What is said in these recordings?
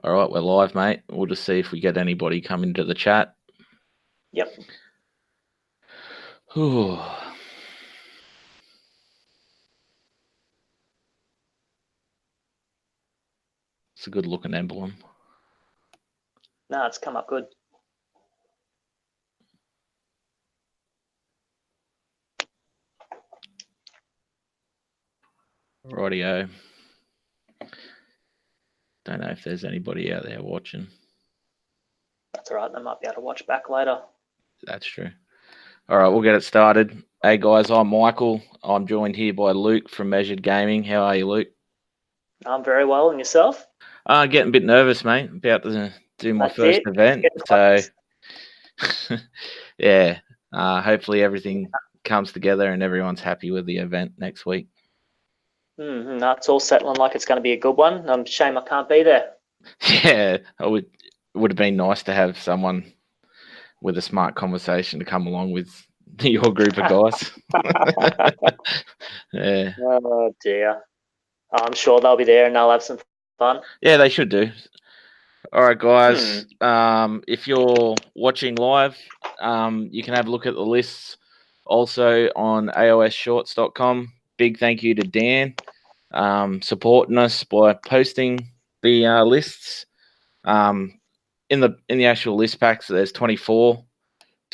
All right, we're live, mate. We'll just see if we get anybody come into the chat. Yep. Ooh. It's a good looking emblem. No, it's come up good. Rightio. Don't know if there's anybody out there watching. That's all right. They might be able to watch back later. That's true. All right, we'll get it started. Hey, guys, I'm Michael. I'm joined here by Luke from Measured Gaming. How are you, Luke? I'm very well. And yourself? Getting a bit nervous, mate. About to do my That's first it. event. So, yeah, hopefully everything comes together and everyone's happy with the event next week. No, it's all settling like it's going to be a good one. Shame I can't be there. Yeah, it would have been nice to have someone with a smart conversation to come along with your group of guys. Yeah. Oh dear. I'm sure they'll be there and they'll have some fun. Yeah, they should do. All right, guys. If you're watching live, you can have a look at the lists also on aosshorts.com. Big thank you to Dan supporting us by posting the lists. In the actual list packs, there's 24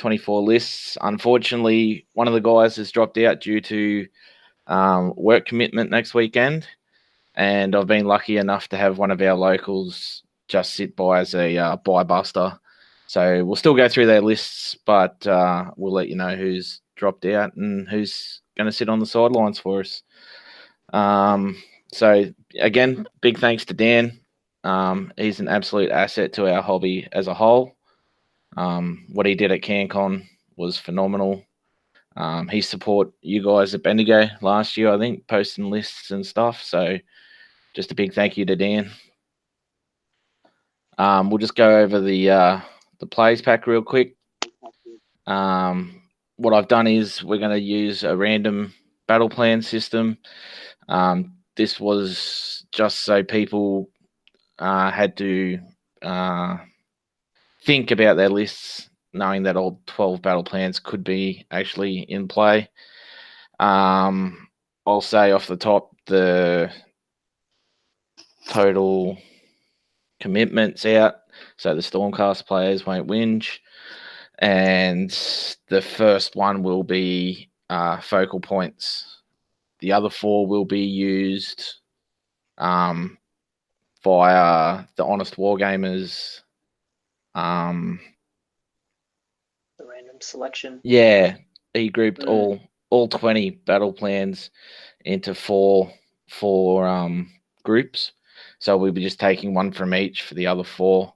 lists. Unfortunately, one of the guys has dropped out due to work commitment next weekend, and I've been lucky enough to have one of our locals just sit by as a buy buster. So we'll still go through their lists, but we'll let you know who's dropped out and who's going to sit on the sidelines for us. So again, big thanks to Dan. He's an absolute asset to our hobby as a whole. What he did at CanCon was phenomenal. He support you guys at Bendigo last year, I think, posting lists and stuff. So just a big thank you to Dan. We'll just go over the plays pack real quick. What I've done is we're going to use a random battle plan system. This was just so people had to think about their lists, knowing that all 12 battle plans could be actually in play. I'll say off the top the total commitments out, so the Stormcast players won't whinge, and the first one will be focal points. The other 4 will be used via the Honest Wargamers. The random selection. Yeah, he grouped all 20 battle plans into four groups. So we'll be just taking one from each for the other 4,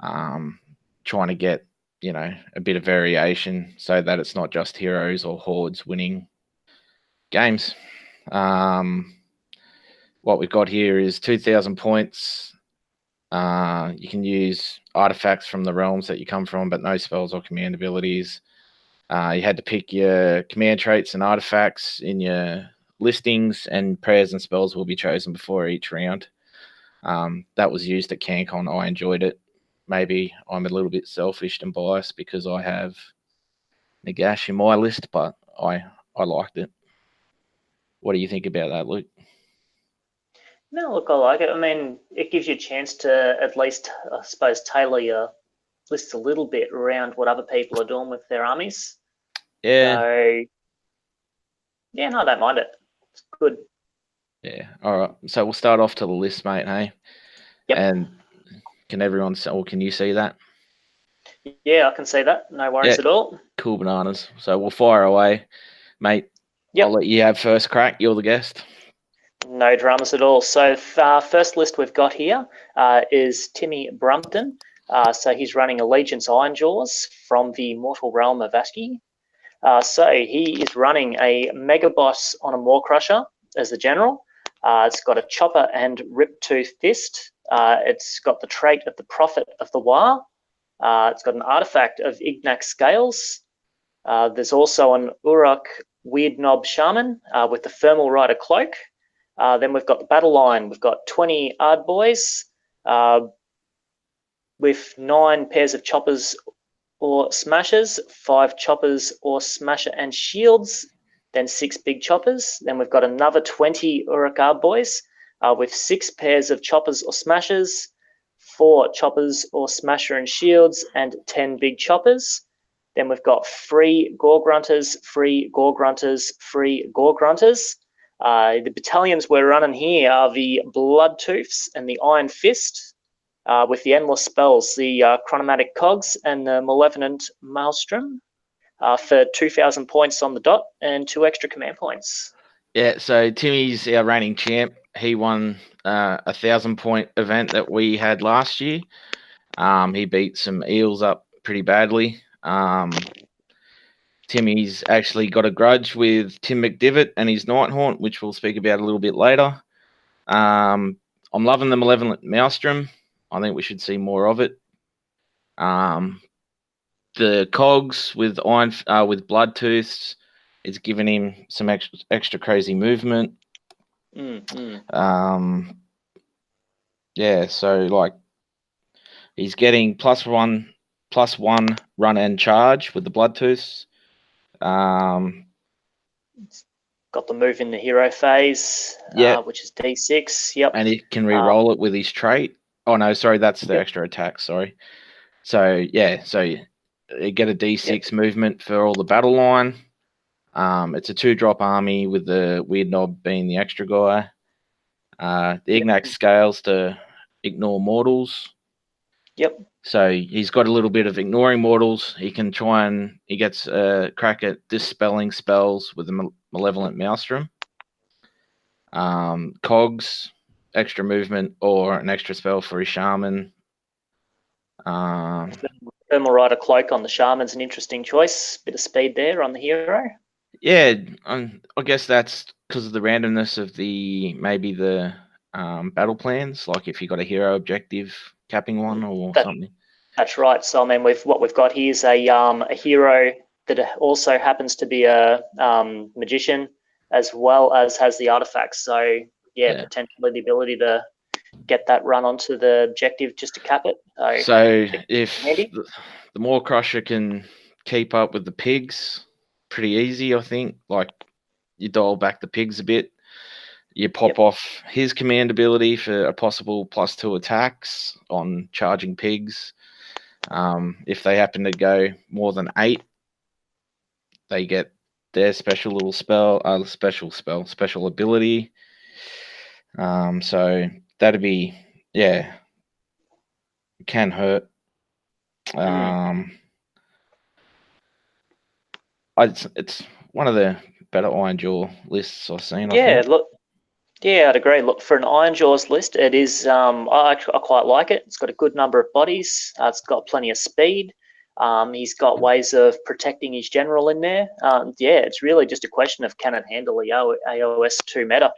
trying to get, a bit of variation so that it's not just heroes or hordes winning games. What we've got here is 2,000 points. You can use artifacts from the realms that you come from, but no spells or command abilities. You had to pick your command traits and artifacts in your listings, and prayers and spells will be chosen before each round. That was used at CanCon. I enjoyed it. Maybe I'm a little bit selfish and biased because I have Nagash in my list, but I liked it. What do you think about that, Luke? No, look, I like it. I mean, it gives you a chance to at least, I suppose, tailor your list a little bit around what other people are doing with their armies. Yeah. So, yeah, no, I don't mind it. It's good. Yeah. All right. So we'll start off to the list, mate. Hey. Yep. And can everyone? Or can you see that? Yeah, I can see that. No worries at all. Cool bananas. So we'll fire away, mate. Yep. I'll let you have first crack. You're the guest. No dramas at all. So first list we've got here is Timmy Brumpton. So he's running Allegiance Ironjaws from the mortal realm of Aski. So he is running a Mega Boss on a Maw Crusher as the general. It's got a Chopper and Riptooth Fist. It's got the trait of the Prophet of the Wa. It's got an artifact of Ignac Scales. There's also an Uruk Weird Knob Shaman with the Thermal Rider Cloak. Then we've got the battle line. We've got 20 Ard Boys, with 9 pairs of choppers or smashers, 5 choppers or smasher and shields, then 6 big choppers. Then we've got another 20 Urukab boys with 6 pairs of choppers or smashers, 4 choppers or smasher and shields, and 10 big choppers. Then we've got 3 gore grunters, 3 gore grunters, 3 gore grunters. The battalions we're running here are the Bloodtooths and the Iron Fist, with the endless spells, the Chronomatic Cogs and the Malevolent Maelstrom, for 2,000 points on the dot and 2 extra command points. Yeah, so Timmy's our reigning champ. He won a 1,000-point event that we had last year. He beat some eels up pretty badly. Timmy's actually got a grudge with Tim McDivitt and his Nighthaunt, which we'll speak about a little bit later. I'm loving the Malevolent Maelstrom. I think we should see more of it. The cogs with with Bloodtooths is giving him some extra crazy movement. Yeah, so like he's getting +1 run and charge with the Bloodtooths. Got the move in the hero phase, which is D6. Yep. And he can re-roll it with his trait. Oh no, sorry, that's the extra attack. Sorry. So yeah, so you get a D6 movement for all the battle line. It's a 2-drop army with the weird knob being the extra guy. The Ignax scales to ignore mortals. Yep. So he's got a little bit of ignoring mortals. He can try and he gets a crack at dispelling spells with the Malevolent Maelstrom. Cogs, extra movement or an extra spell for his shaman. Thermal Rider Cloak on the shaman's an interesting choice. Bit of speed there on the hero. Yeah, I guess that's because of the randomness of maybe the battle plans. Like if you got a hero objective capping one or something. That's right. So I mean, with what we've got here is a hero that also happens to be a magician, as well as has the artifacts. So yeah, potentially the ability to get that run onto the objective just to cap it. So if the Maw Crusher can keep up with the pigs, pretty easy, I think. Like you dial back the pigs a bit. You pop off his command ability for a possible +2 attacks on charging pigs. If they happen to go more than 8, they get their special little spell, special ability. So that'd be, it can hurt. It's one of the better Ironjaw lists I've seen. I'd agree. Look, for an Ironjaw's list, it is. I quite like it. It's got a good number of bodies. It's got plenty of speed. He's got ways of protecting his general in there. It's really just a question of can it handle the AOS 2 meta.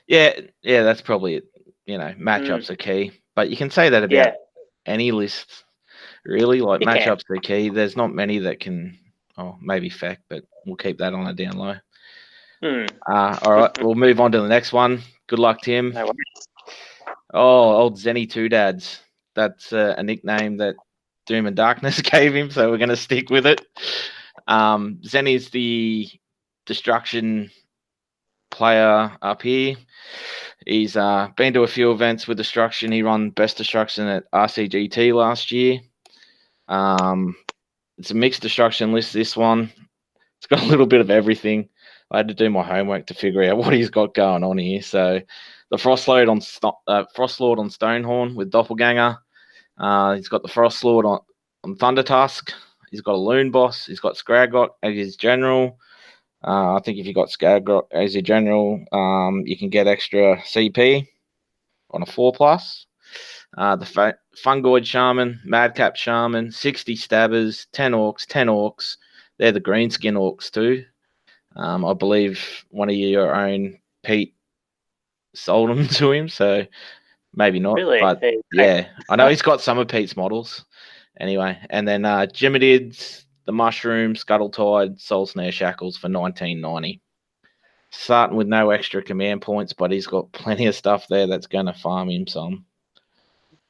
Yeah, that's probably it. Matchups are key, but you can say that about any list, really. Like matchups are key. There's not many that can. Oh, maybe Feck, but we'll keep that on a down low. All right, we'll move on to the next one. Good luck, Tim. No worries. Oh, old Zenny Two Dads. That's a nickname that Doom and Darkness gave him, so we're going to stick with it. Zenny's the destruction player up here. He's been to a few events with destruction. He won best destruction at RCGT last year. It's a mixed destruction list, this one. It's got a little bit of everything. I had to do my homework to figure out what he's got going on here. So the Frostlord on Stonehorn with Doppelganger. He's got the Frostlord on Thundertusk. He's got a Loon Boss. He's got Skragot as his general. I think if you got Skragot as your general, you can get extra CP on a 4+. The Fungoid Shaman, Madcap Shaman, 60 Stabbers, 10 Orcs. They're the greenskin Orcs too. I believe one of your own, Pete, sold them to him, so maybe not. Really? But yeah, I know he's got some of Pete's models. Anyway, and then Geminids, the Mushroom, Scuttletide, Soul Snare Shackles for 1990. Starting with no extra command points, but he's got plenty of stuff there that's going to farm him some.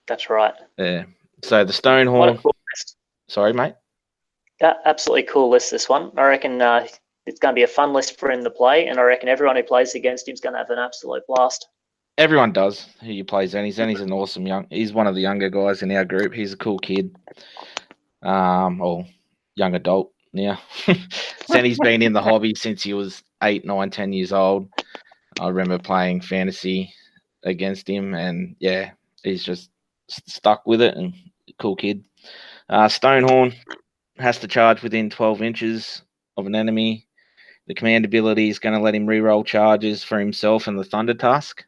That's right. Yeah. So the What a Stonehorn. cool list. Sorry, mate. Absolutely cool list, this one. I reckon it's going to be a fun list for him to play, and I reckon everyone who plays against him is going to have an absolute blast. Everyone does who you play Zenny. Zenny's an awesome he's one of the younger guys in our group. He's a cool kid. Or young adult now. Zenny's been in the hobby since he was 8, 9, 10 years old. I remember playing fantasy against him, and yeah, he's just stuck with it, and cool kid. Stonehorn has to charge within 12 inches of an enemy. The command ability is going to let him reroll charges for himself and the Thunder Tusk.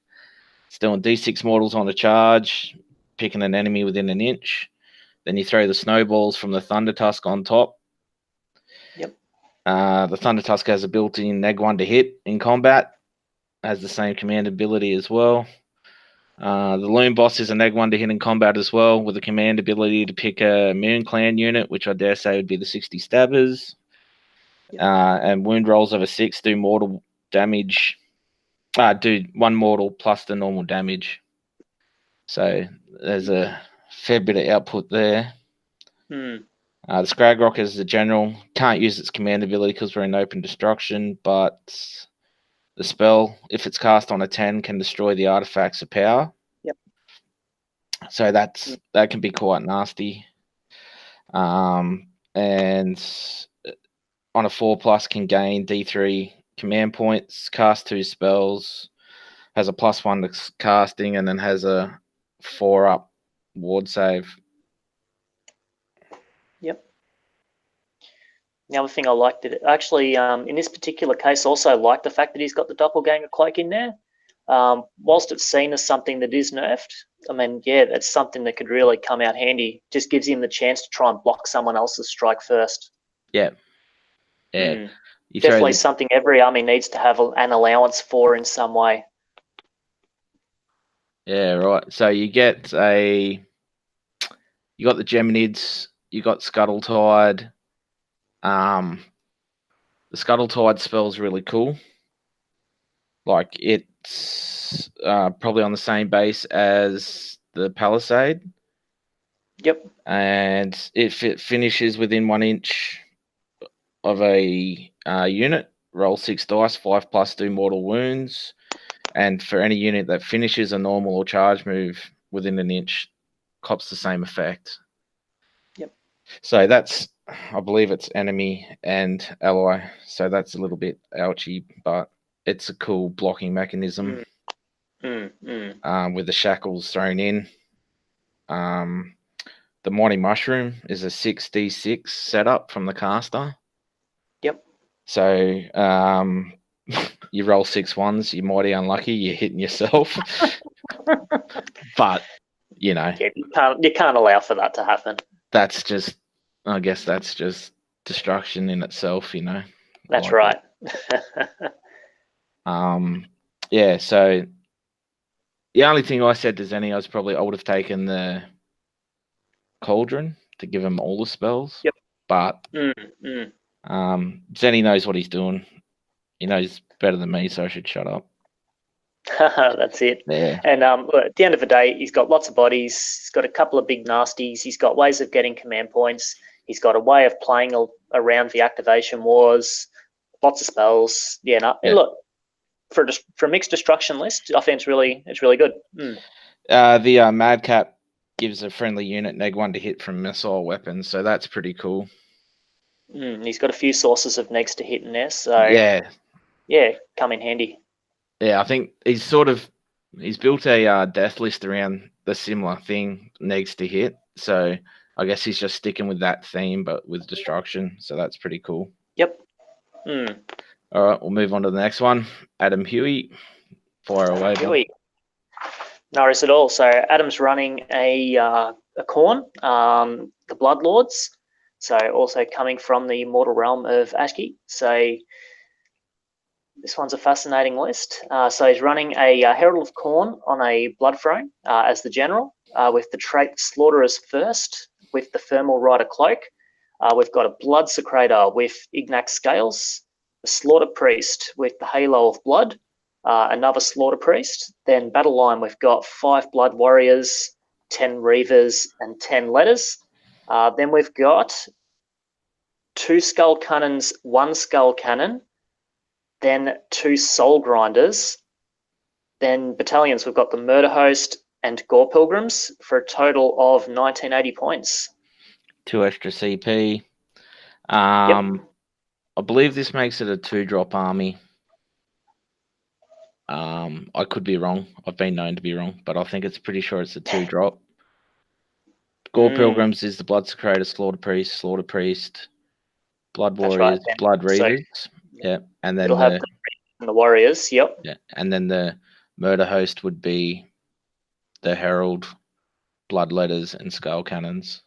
It's doing D6 mortals on a charge, picking an enemy within an inch. Then you throw the snowballs from the Thunder Tusk on top. Yep. The Thunder Tusk has a built-in neg 1 to hit in combat. Has the same command ability as well. The Loom Boss is a neg 1 to hit in combat as well, with a command ability to pick a Moon Clan unit, which I dare say would be the 60 Stabbers. Yep. And wound rolls over 6 do mortal damage. Do 1 mortal plus the normal damage. So there's a fair bit of output there. The Scragrock is the general. Can't use its command ability because we're in open destruction, but the spell, if it's cast on a 10, can destroy the artifacts of power. Yep. So that can be quite nasty. And on a 4+ can gain D3 command points, cast 2 spells, has a +1 to casting, and then has a 4+ ward save. Yep. The other thing I liked, it actually, in this particular case, also like the fact that he's got the doppelganger cloak in there. Whilst it's seen as something that is nerfed, I mean, yeah, it's something that could really come out handy. Just gives him the chance to try and block someone else's strike first. Yeah. Yeah. Definitely something every army needs to have an allowance for in some way. Yeah, right. So you got the Geminids, you got Scuttletide. The Scuttletide spell's really cool. Like, it's probably on the same base as the Palisade. Yep. And if it finishes within 1 inch of a unit, roll 6 dice, 5+ do mortal wounds. And for any unit that finishes a normal or charge move within an inch, cops the same effect. Yep. So that's, I believe it's enemy and ally. So that's a little bit ouchy, but it's a cool blocking mechanism. With the shackles thrown in. The Mighty Mushroom is a 6d6 setup from the caster. Yep. So you roll 6 ones, you're mighty unlucky, you're hitting yourself. But, you know. Yeah, you can't allow for that to happen. That's just, I guess that's just destruction in itself, you know. That's right. Yeah, so the only thing I said to Zenny, I would have taken the Cauldron to give him all the spells. Yep. But Zenny knows what he's doing. He knows better than me, so I should shut up. That's it. Yeah. And at the end of the day, he's got lots of bodies. He's got a couple of big nasties. He's got ways of getting command points. He's got a way of playing around the activation wars. Lots of spells. Yeah. And look, for a mixed destruction list, I think it's really good. The Madcap gives a friendly unit neg 1 to hit from missile weapons, so that's pretty cool. He's got a few sources of negs to hit in there, so yeah, come in handy. Yeah, I think he's built a death list around the similar thing, negs to hit. So I guess he's just sticking with that theme, but with destruction. So that's pretty cool. Yep. All right, we'll move on to the next one. Adam Huey, fire away. Huey. No worries at all. So Adam's running a Khorne, the Bloodlords. So also coming from the mortal realm of Ashki. So this one's a fascinating list. So he's running a Herald of Khorne on a Blood Throne as the general, with the trait Slaughterer's First, with the Thermal Rider Cloak. We've got a Blood Secretor with Ignax Scales, a Slaughter Priest with the Halo of Blood, another Slaughter Priest. Then battle line, we've got 5 Blood Warriors, 10 Reavers, and 10 Letters. Then we've got 2 Skull Cannons, 1 Skull Cannon, then 2 Soul Grinders. Then battalions, we've got the Murder Host and Gore Pilgrims for a total of 1980 points. 2 extra CP. Yep. I believe this makes it a 2-drop army. I could be wrong. I've been known to be wrong, but I think it's pretty sure it's a 2-drop. Gore Pilgrims is the Bloodsecrator, Slaughter Priest, Blood Warriors, right, Blood Reavers. So, yeah, and then it'll have the Warriors. Yep. Yeah, and then the Murder Host would be the Herald, Blood Letters, and Skull Cannons.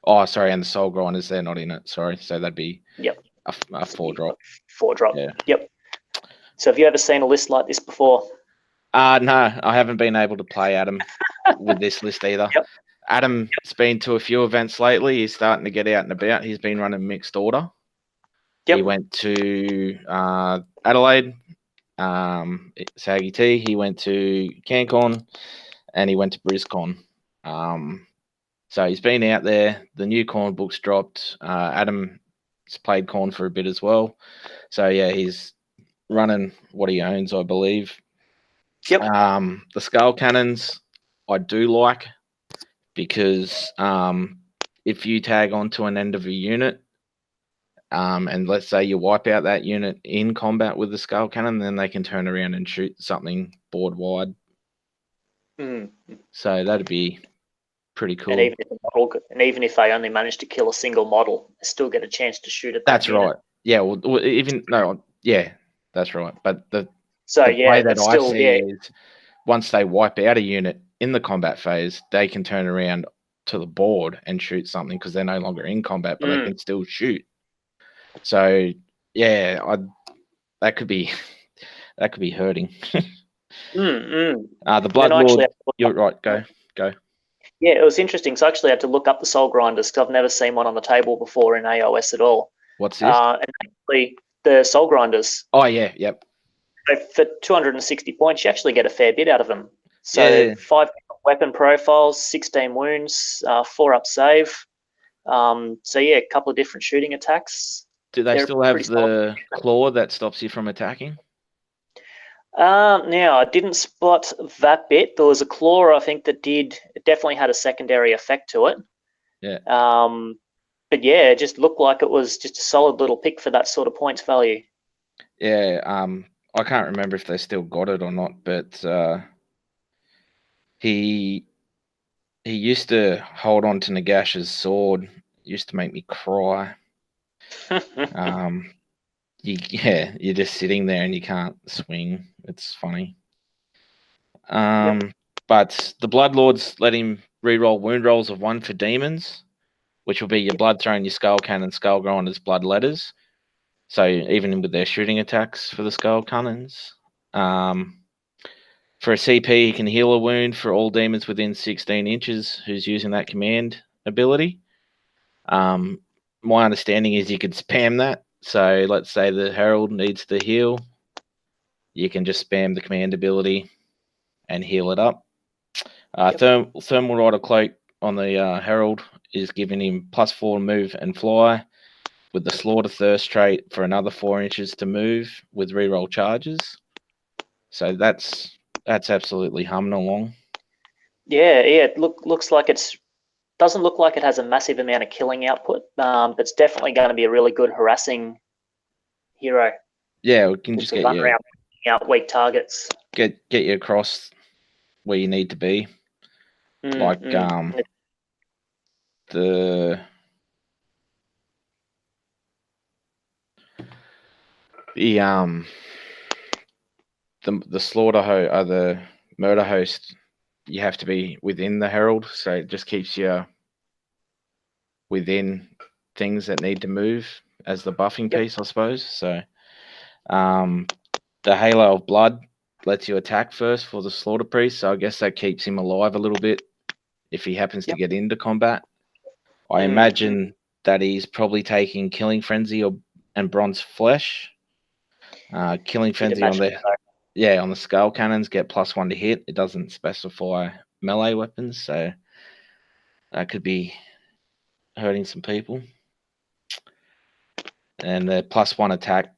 Oh, sorry, and the Soul Grinders, they're not in it. Sorry, so that'd be a 4-drop. 4-drop. Yeah. Yep. So have you ever seen a list like this before? No, I haven't been able to play Adam with this list either. Yep. Adam's been to a few events lately. He's starting to get out and about. He's been running mixed order. Yep. He went to Adelaide, Saggy T. He went to CanCon, and he went to BrisCon. So he's been out there. The new corn book's dropped. Adam's played corn for a bit as well. So yeah, he's running what he owns, I believe. Yep. The Skull Cannons I do like because if you tag onto an end of a unit, and let's say you wipe out that unit in combat with the Skull Cannon, then they can turn around and shoot something board wide. So that'd be pretty cool. And even if they only manage to kill a single model, they still get a chance to shoot at that. That's unit. right. Yeah. That's right. But the way that I see it is, once they wipe out a unit in the combat phase, they can turn around to the board and shoot something because they're no longer in combat, but they can still shoot. So yeah, that could be hurting. The Blood Lord. You're right. Go. Yeah, it was interesting. So I actually had to look up the Soul Grinders because I've never seen one on the table before in AOS at all. What's this? And actually, the Soul Grinders. Oh yeah, yep. So for 260 points, you actually get a fair bit out of them. So 5 weapon profiles, 16 wounds, 4 up save. So yeah, a couple of different shooting attacks. Do they still have the claw that stops you from attacking? Now, I didn't spot that bit. There was a claw, I think, it definitely had a secondary effect to it. Yeah. But yeah, it just looked like it was just a solid little pick for that sort of points value. Yeah. I can't remember if they still got it or not, but he used to hold on to Nagash's sword. It used to make me cry. You're just sitting there and you can't swing. It's funny. But the Blood Lords let him reroll wound rolls of 1 for demons, which will be your Blood Throne, your Skull Cannon, Skull Grinders, Blood Letters. So even with their shooting attacks for the Skull Cannons. For a CP, he can heal a wound for all demons within 16 inches who's using that command ability. My understanding is you could spam that. So let's say the Herald needs to heal. You can just spam the command ability and heal it up. Thermal Rider Cloak on the Herald is giving him +4 move and fly with the Slaughter Thirst trait for another 4 inches to move with reroll charges. So that's absolutely humming along. Yeah. It looks like doesn't look like it has a massive amount of killing output, but it's definitely going to be a really good harassing hero. Yeah, we can just get you around out weak targets. Get you across where you need to be. The slaughter the murder host, you have to be within the Herald, so it just keeps you within things that need to move as the buffing piece, I suppose. So the Halo of Blood lets you attack first for the Slaughter Priest, so I guess that keeps him alive a little bit if he happens to get into combat. I imagine that he's probably taking Killing Frenzy and Bronze Flesh. Killing Frenzy on the Skull Cannons get +1 to hit. It doesn't specify melee weapons, so That could be hurting some people. And the +1 attack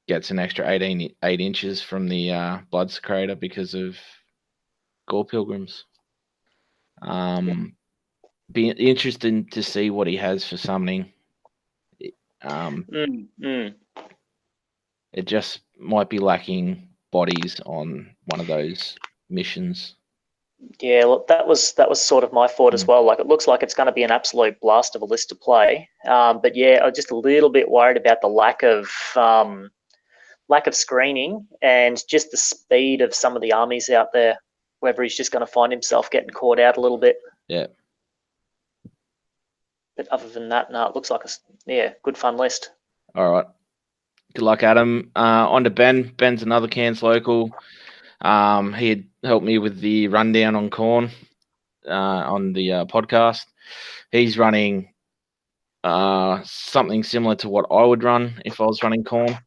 gets an extra 8 inches from the Blood Secretor because of Gore Pilgrims. Be interesting to see what he has for summoning. It just might be lacking bodies on one of those missions. Yeah, look, that was sort of my thought as well. Like, it looks like it's going to be an absolute blast of a list to play. But yeah, I'm just a little bit worried about the lack of screening and just the speed of some of the armies out there. Whether he's just going to find himself getting caught out a little bit. Yeah. But other than that, no, it looks like a good fun list. All right. Good luck, Adam. On to Ben. Ben's another Cairns local. He had helped me with the rundown on Corn on the podcast. He's running something similar to what I would run if I was running Corn,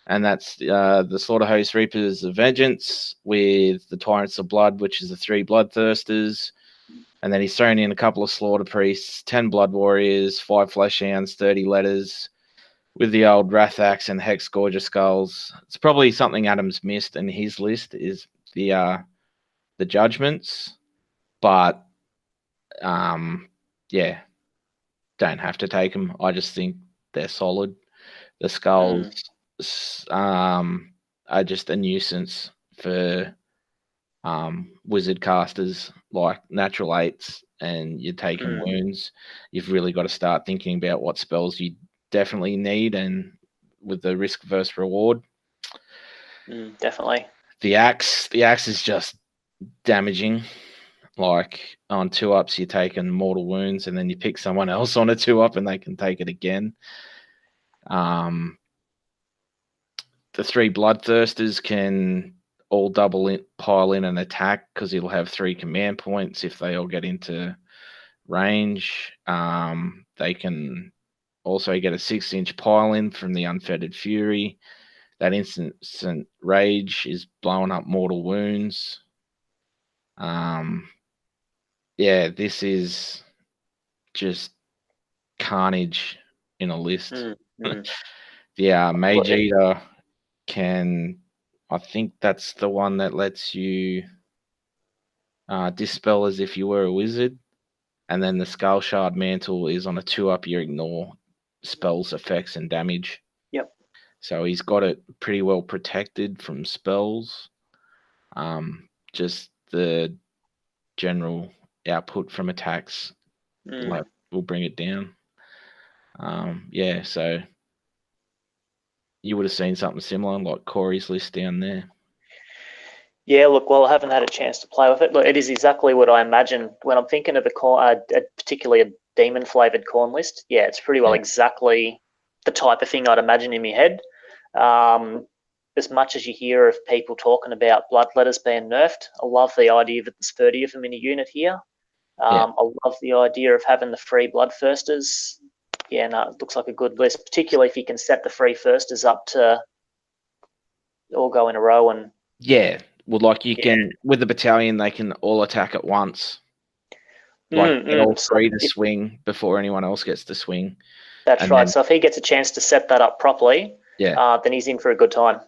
and that's the Slaughterhouse Reapers of Vengeance with the Tyrants of Blood, which is the 3 Bloodthirsters, and then he's thrown in a couple of Slaughter Priests, 10 Blood Warriors, 5 Fleshhounds, 30 Letters, with the old Wrathax and Hex Gorger Skulls. It's probably something Adam's missed in his list is the Judgments, but yeah, don't have to take them. I just think they're solid. The Skulls are just a nuisance for wizard casters like natural 8s, and you're taking wounds. You've really got to start thinking about what spells you definitely need, and with the risk versus reward. Definitely. The axe is just damaging. Like on 2-ups, you're taking mortal wounds, and then you pick someone else on a 2-up, and they can take it again. The 3 Bloodthirsters can all pile in an attack because it'll have 3 command points if they all get into range. They can also get a 6-inch pile in from the Unfettered Fury. That instant rage is blowing up mortal wounds. Yeah, this is just carnage in a list. The Mage Eater can, I think that's the one that lets you dispel as if you were a wizard. And then the Skull Shard Mantle is on a 2-up, you ignore spells, effects, and damage. Yep. So he's got it pretty well protected from spells. Just the general output from attacks will bring it down. Yeah, so you would have seen something similar, like Corey's list down there. Yeah, look, well, I haven't had a chance to play with it. Look, it is exactly what I imagine when I'm thinking of particularly a demon-flavored Corn list. Yeah, it's pretty well exactly the type of thing I'd imagine in my head. As much as you hear of people talking about Bloodletters being nerfed, I love the idea that there's 30 of them in a unit here. I love the idea of having the 3 Bloodthirsters. Yeah, no, it looks like a good list, particularly if you can set the 3 Thirsters up to all go in a row. And yeah, well, like you can, with the battalion, they can all attack at once. Like get all 3 to swing before anyone else gets to swing. That's right. So if he gets a chance to set that up properly, then he's in for a good time.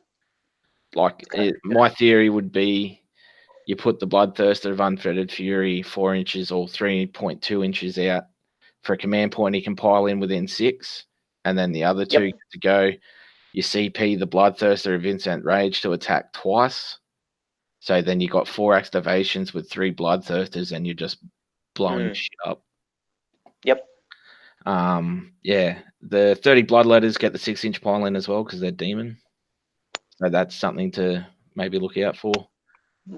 Like my theory would be, you put the Bloodthirster of Unfettered Fury 4 inches or 3.2 inches out for a command point. He can pile in within 6, and then the other 2 get to go. You CP the Bloodthirster of Instant Rage to attack twice. So then you got 4 activations with 3 Bloodthirsters, and you're just blowing shit up. Yep. Yeah, the 30 Bloodletters get the 6-inch pile in as well because they're demon. So that's something to maybe look out for.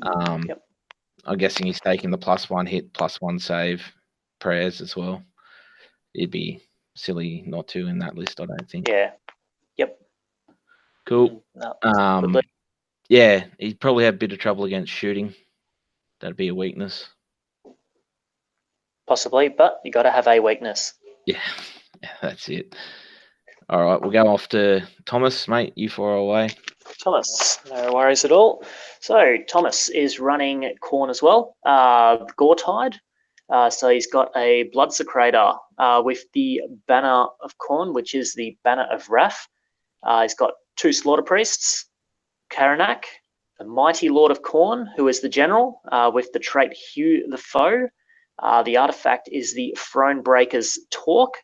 I'm guessing he's taking the +1 hit, +1 save prayers as well. It'd be silly not to in that list, I don't think. Yeah. Yep. Cool. Yeah, he'd probably have a bit of trouble against shooting. That'd be a weakness. Possibly, but you got to have a weakness. Yeah, that's it. All right, we'll go off to Thomas, mate. You fire away. Thomas, no worries at all. So Thomas is running Corn as well. Gore Tide. So he's got a Blood Secretor with the Banner of Khorne, which is the Banner of Wrath. He's got 2 Slaughter Priests, Karanak, the Mighty Lord of Khorne, who is the General, with the trait Hew the Foe. The artifact is the Throne Breaker's Talk.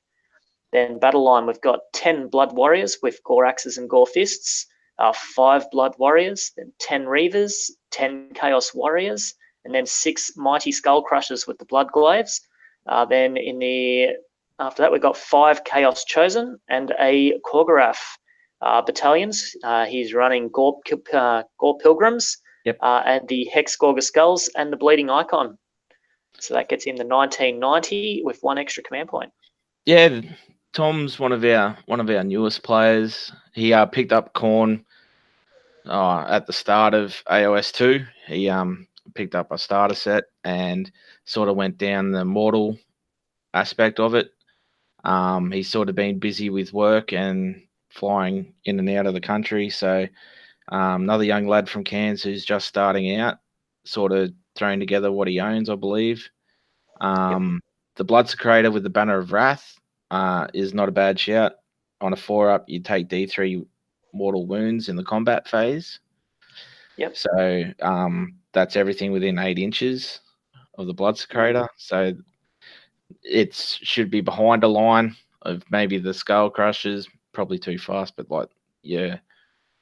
Then battle line, we've got 10 Blood Warriors with Gore Axes and Gore Fists, 5 Blood Warriors, then 10 Reavers, 10 Chaos Warriors, and then 6 Mighty Skull Crushers with the Blood Glaives. Then after that, we've got 5 Chaos Chosen and a Korgorath battalions. He's running Gore Pilgrims, Yep. and the Hex Gorga Skulls and the Bleeding Icon. So that gets him the 1990 with 1 extra command point. Yeah, Tom's one of our newest players. He picked up Khorne at the start of AOS 2. He picked up a starter set and sort of went down the mortal aspect of it. He's sort of been busy with work and flying in and out of the country. So another young lad from Cairns who's just starting out, sort of throwing together what he owns, I believe. The Blood Secretor with the Banner of Wrath is not a bad shout. On a 4-up, you take D3 mortal wounds in the combat phase. Yep. So that's everything within 8 inches of the Blood Secretor. So it should be behind a line of maybe the Skull Crushers, probably too fast, but like your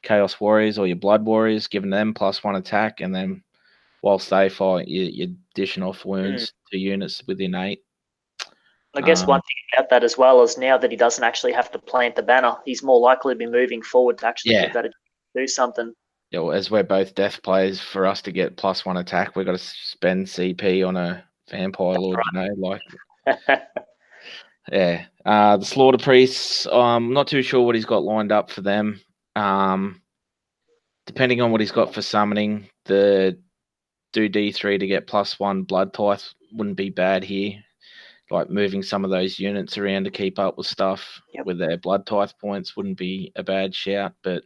Chaos Warriors or your Blood Warriors, giving them +1 attack, and then whilst they fight, you're dishing off wounds to units within 8. I guess one thing about that as well is now that he doesn't actually have to plant the banner, he's more likely to be moving forward to actually give that a do something. Yeah, well, as we're both death players, for us to get +1 attack, we've got to spend CP on a Vampire Lord, right. Yeah. The Slaughter Priests, I'm not too sure what he's got lined up for them. Depending on what he's got for summoning, the do D3 to get +1 Blood Tithe wouldn't be bad here. Like moving some of those units around to keep up with stuff with their Blood Tithe points wouldn't be a bad shout, but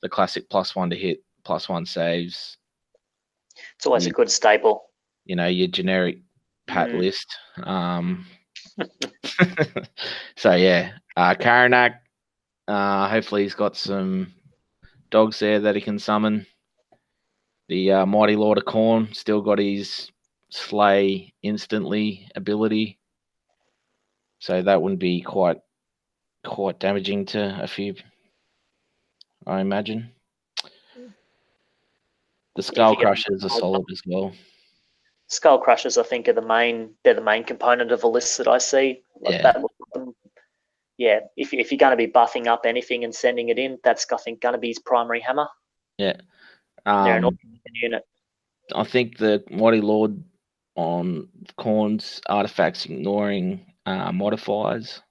the classic +1 to hit, +1 saves. It's always a good staple. You know, your generic pat list. So yeah, Karanak, hopefully he's got some dogs there that he can summon. The Mighty Lord of Khorne still got his slay instantly ability, so that wouldn't be quite damaging to a few, I imagine. The Skull Crushers are solid as well. Skull Crushers, I think, they're the main component of a list that I see. If you're going to be buffing up anything and sending it in, that's, I think, going to be his primary hammer. Yeah. They're an unit. I think the Mighty Lord on Khorne's artifacts ignoring modifiers.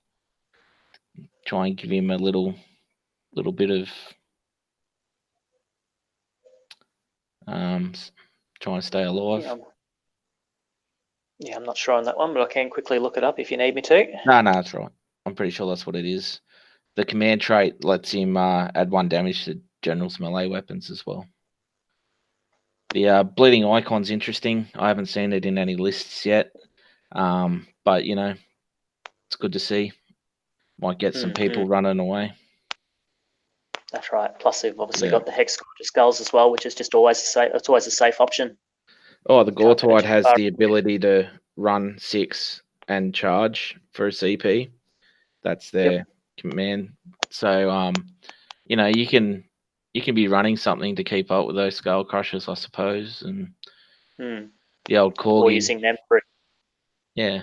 Try and give him a little bit of trying to stay alive. Yeah, I'm not sure on that one, but I can quickly look it up if you need me to. No, that's right. I'm pretty sure that's what it is. The command trait lets him add 1 damage to General's melee weapons as well. The Bleeding Icon's interesting. I haven't seen it in any lists yet, but you know, it's good to see. Might get some people running away. That's right. Plus, they've obviously got the Hex Skulls as well, which is just always a safe option. Oh, the Gortide has the ability to run 6 and charge for a CP. That's their command. So, you know, you can be running something to keep up with those Skull Crushers, I suppose, and the old Corgi. Or using them for it. Yeah.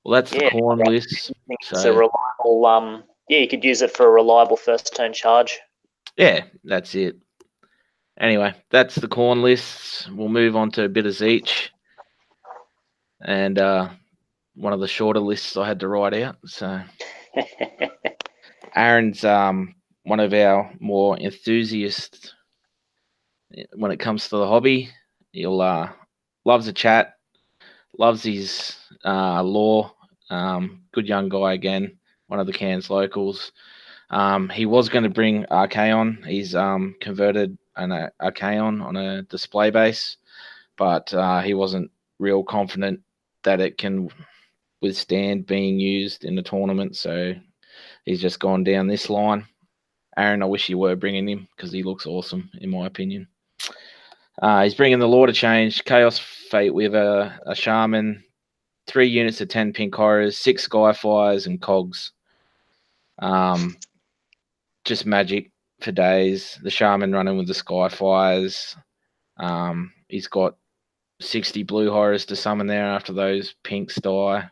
Well, that's the Khorne list. It's a reliable. You could use it for a reliable first turn charge. Yeah, that's it. Anyway, that's the Khorne lists. We'll move on to a bit of Zeech. And one of the shorter lists I had to write out. So Aaron's one of our more enthusiasts when it comes to the hobby. He'll loves a chat, loves his lore. Good young guy again, one of the Cairns locals. He was going to bring Archaon. He's converted an Archaon on a display base, but he wasn't real confident that it can withstand being used in the tournament. So he's just gone down this line. Aaron, I wish you were bringing him because he looks awesome, in my opinion. He's bringing the Law to Change, Chaos Fate with a Shaman, 3 units of 10 Pink Horrors, 6 Skyfires, and Cogs. Just magic for days. The Shaman running with the Skyfires. He's got 60 Blue Horrors to summon there after those Pinks die.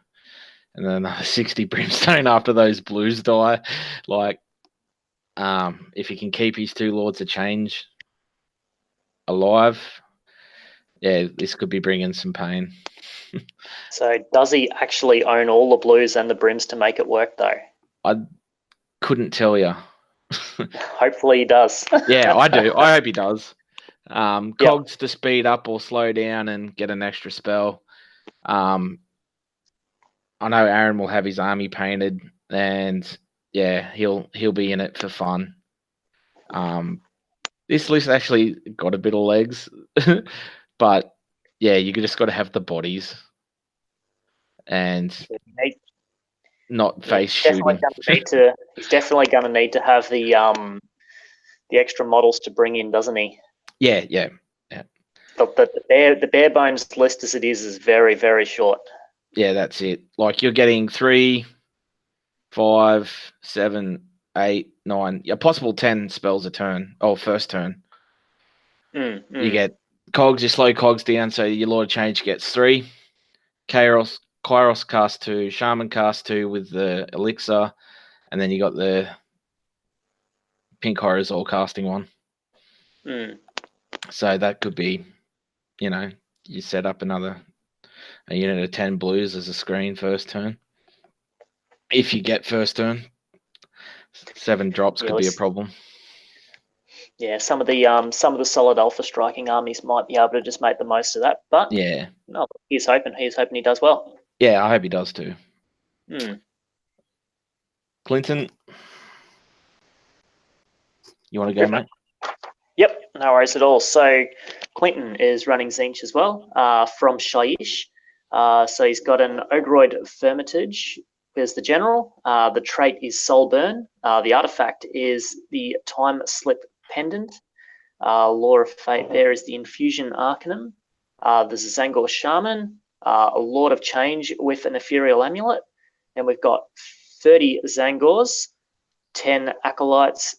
And then 60 Brimstone after those Blues die. Like, if he can keep his 2 Lords of Change alive, yeah, this could be bringing some pain. So does he actually own all the blues and the brims to make it work, though? I couldn't tell you. Hopefully he does. Yeah, I do. I hope he does. Cogs to speed up or slow down and get an extra spell. I know Aaron will have his army painted, and yeah, he'll be in it for fun. This list actually got a bit of legs, but yeah, you just got to have the bodies and not face shooting. He's definitely going to need to have the extra models to bring in, doesn't he? Yeah. The bare bones list as it is very, very short. Yeah, that's it. Like, you're getting 3, 5, 7, 8, 9, a possible 10 spells a turn. Oh, first turn. You get Cogs, your slow Cogs down, so your Lord of Change gets 3. Kairos cast 2, Shaman cast 2 with the Elixir, and then you got the Pink Horrors all casting 1. So that could be, you set up a unit of 10 blues as a screen first turn. If you get first turn, 7 drops could be a problem. Yeah, some of the solid alpha striking armies might be able to just make the most of that. But yeah, no, he's hoping he does well. Yeah, I hope he does too. Clinton, you want to go, mate? Yep, no worries at all. So Clinton is running Zinch as well, from Shyish. So he's got an Ogroid Firmitage as the general. The trait is Soul Burn. The artifact is the Time Slip Pendant. Law of Fate there is the Infusion Arcanum. There's a Zangor Shaman, a Lord of Change with an Ethereal Amulet. And we've got 30 Zangors, 10 Acolytes,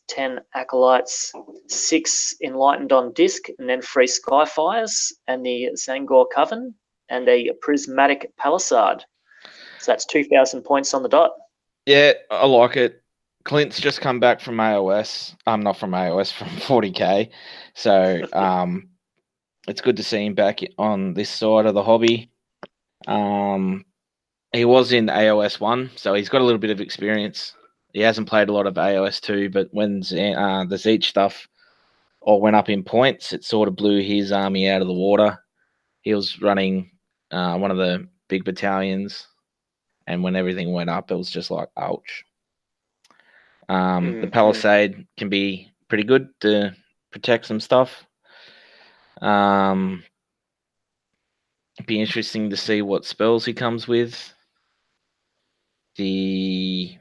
6 Enlightened on Disc, and then 3 Skyfires, and the Zangor Coven, and a Prismatic Palisade. So that's 2,000 points on the dot. Yeah, I like it. Clint's just come back from AOS. Not from AOS, from 40k. So it's good to see him back on this side of the hobby. He was in AOS 1, so he's got a little bit of experience. He hasn't played a lot of AOS 2, but when the Zeech stuff all went up in points, it sort of blew his army out of the water. He was running one of the big battalions, and when everything went up, it was just like, ouch. The Palisade can be pretty good to protect some stuff. It'd be interesting to see what spells he comes with. The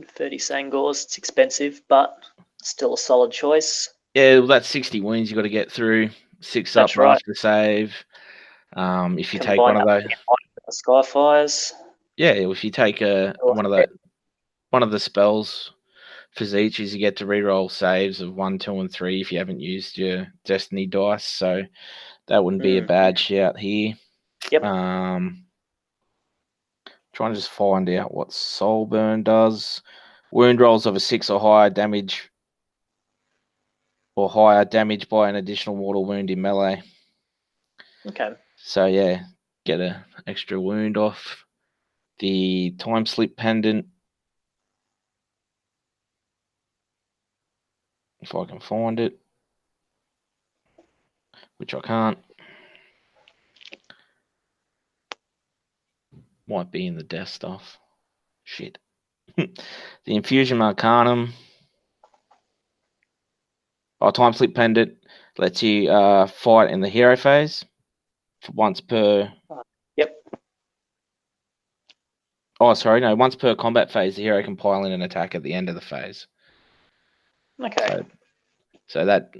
30 Zangors, it's expensive, but still a solid choice. Yeah, well, that's 60 wounds you got to get through. 6 that's up right. After save. If you take one of those Skyfires. Yeah, if you take one of the spells for each is you get to reroll saves of 1, 2, and 3 if you haven't used your Destiny dice. So that wouldn't be a bad shout here. Yep. Trying to just find out what Soul Burn does. Wound rolls of a 6 or higher damage by an additional mortal wound in melee. Okay. So yeah, get an extra wound off. The Time Slip Pendant, if I can find it, which I can't. Might be in the death stuff. Shit. The Infusion Arcanum. Time Slip Pendant lets you fight in the hero phase. once per. Yep. Oh, sorry, no. Once per combat phase, the hero can pile in an attack at the end of the phase. Okay. So that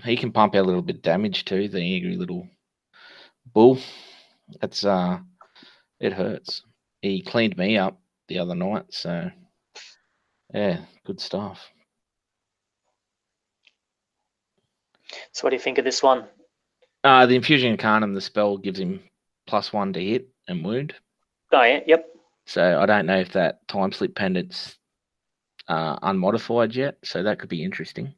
he can pump out a little bit of damage too. The angry little bull. That's it hurts. He cleaned me up the other night, so yeah, good stuff. So what do you think of this one? The Infusion Incarnum, the spell gives him +1 to hit and wound. Oh yeah, yep. So I don't know if that time slip pendant's unmodified yet, so that could be interesting.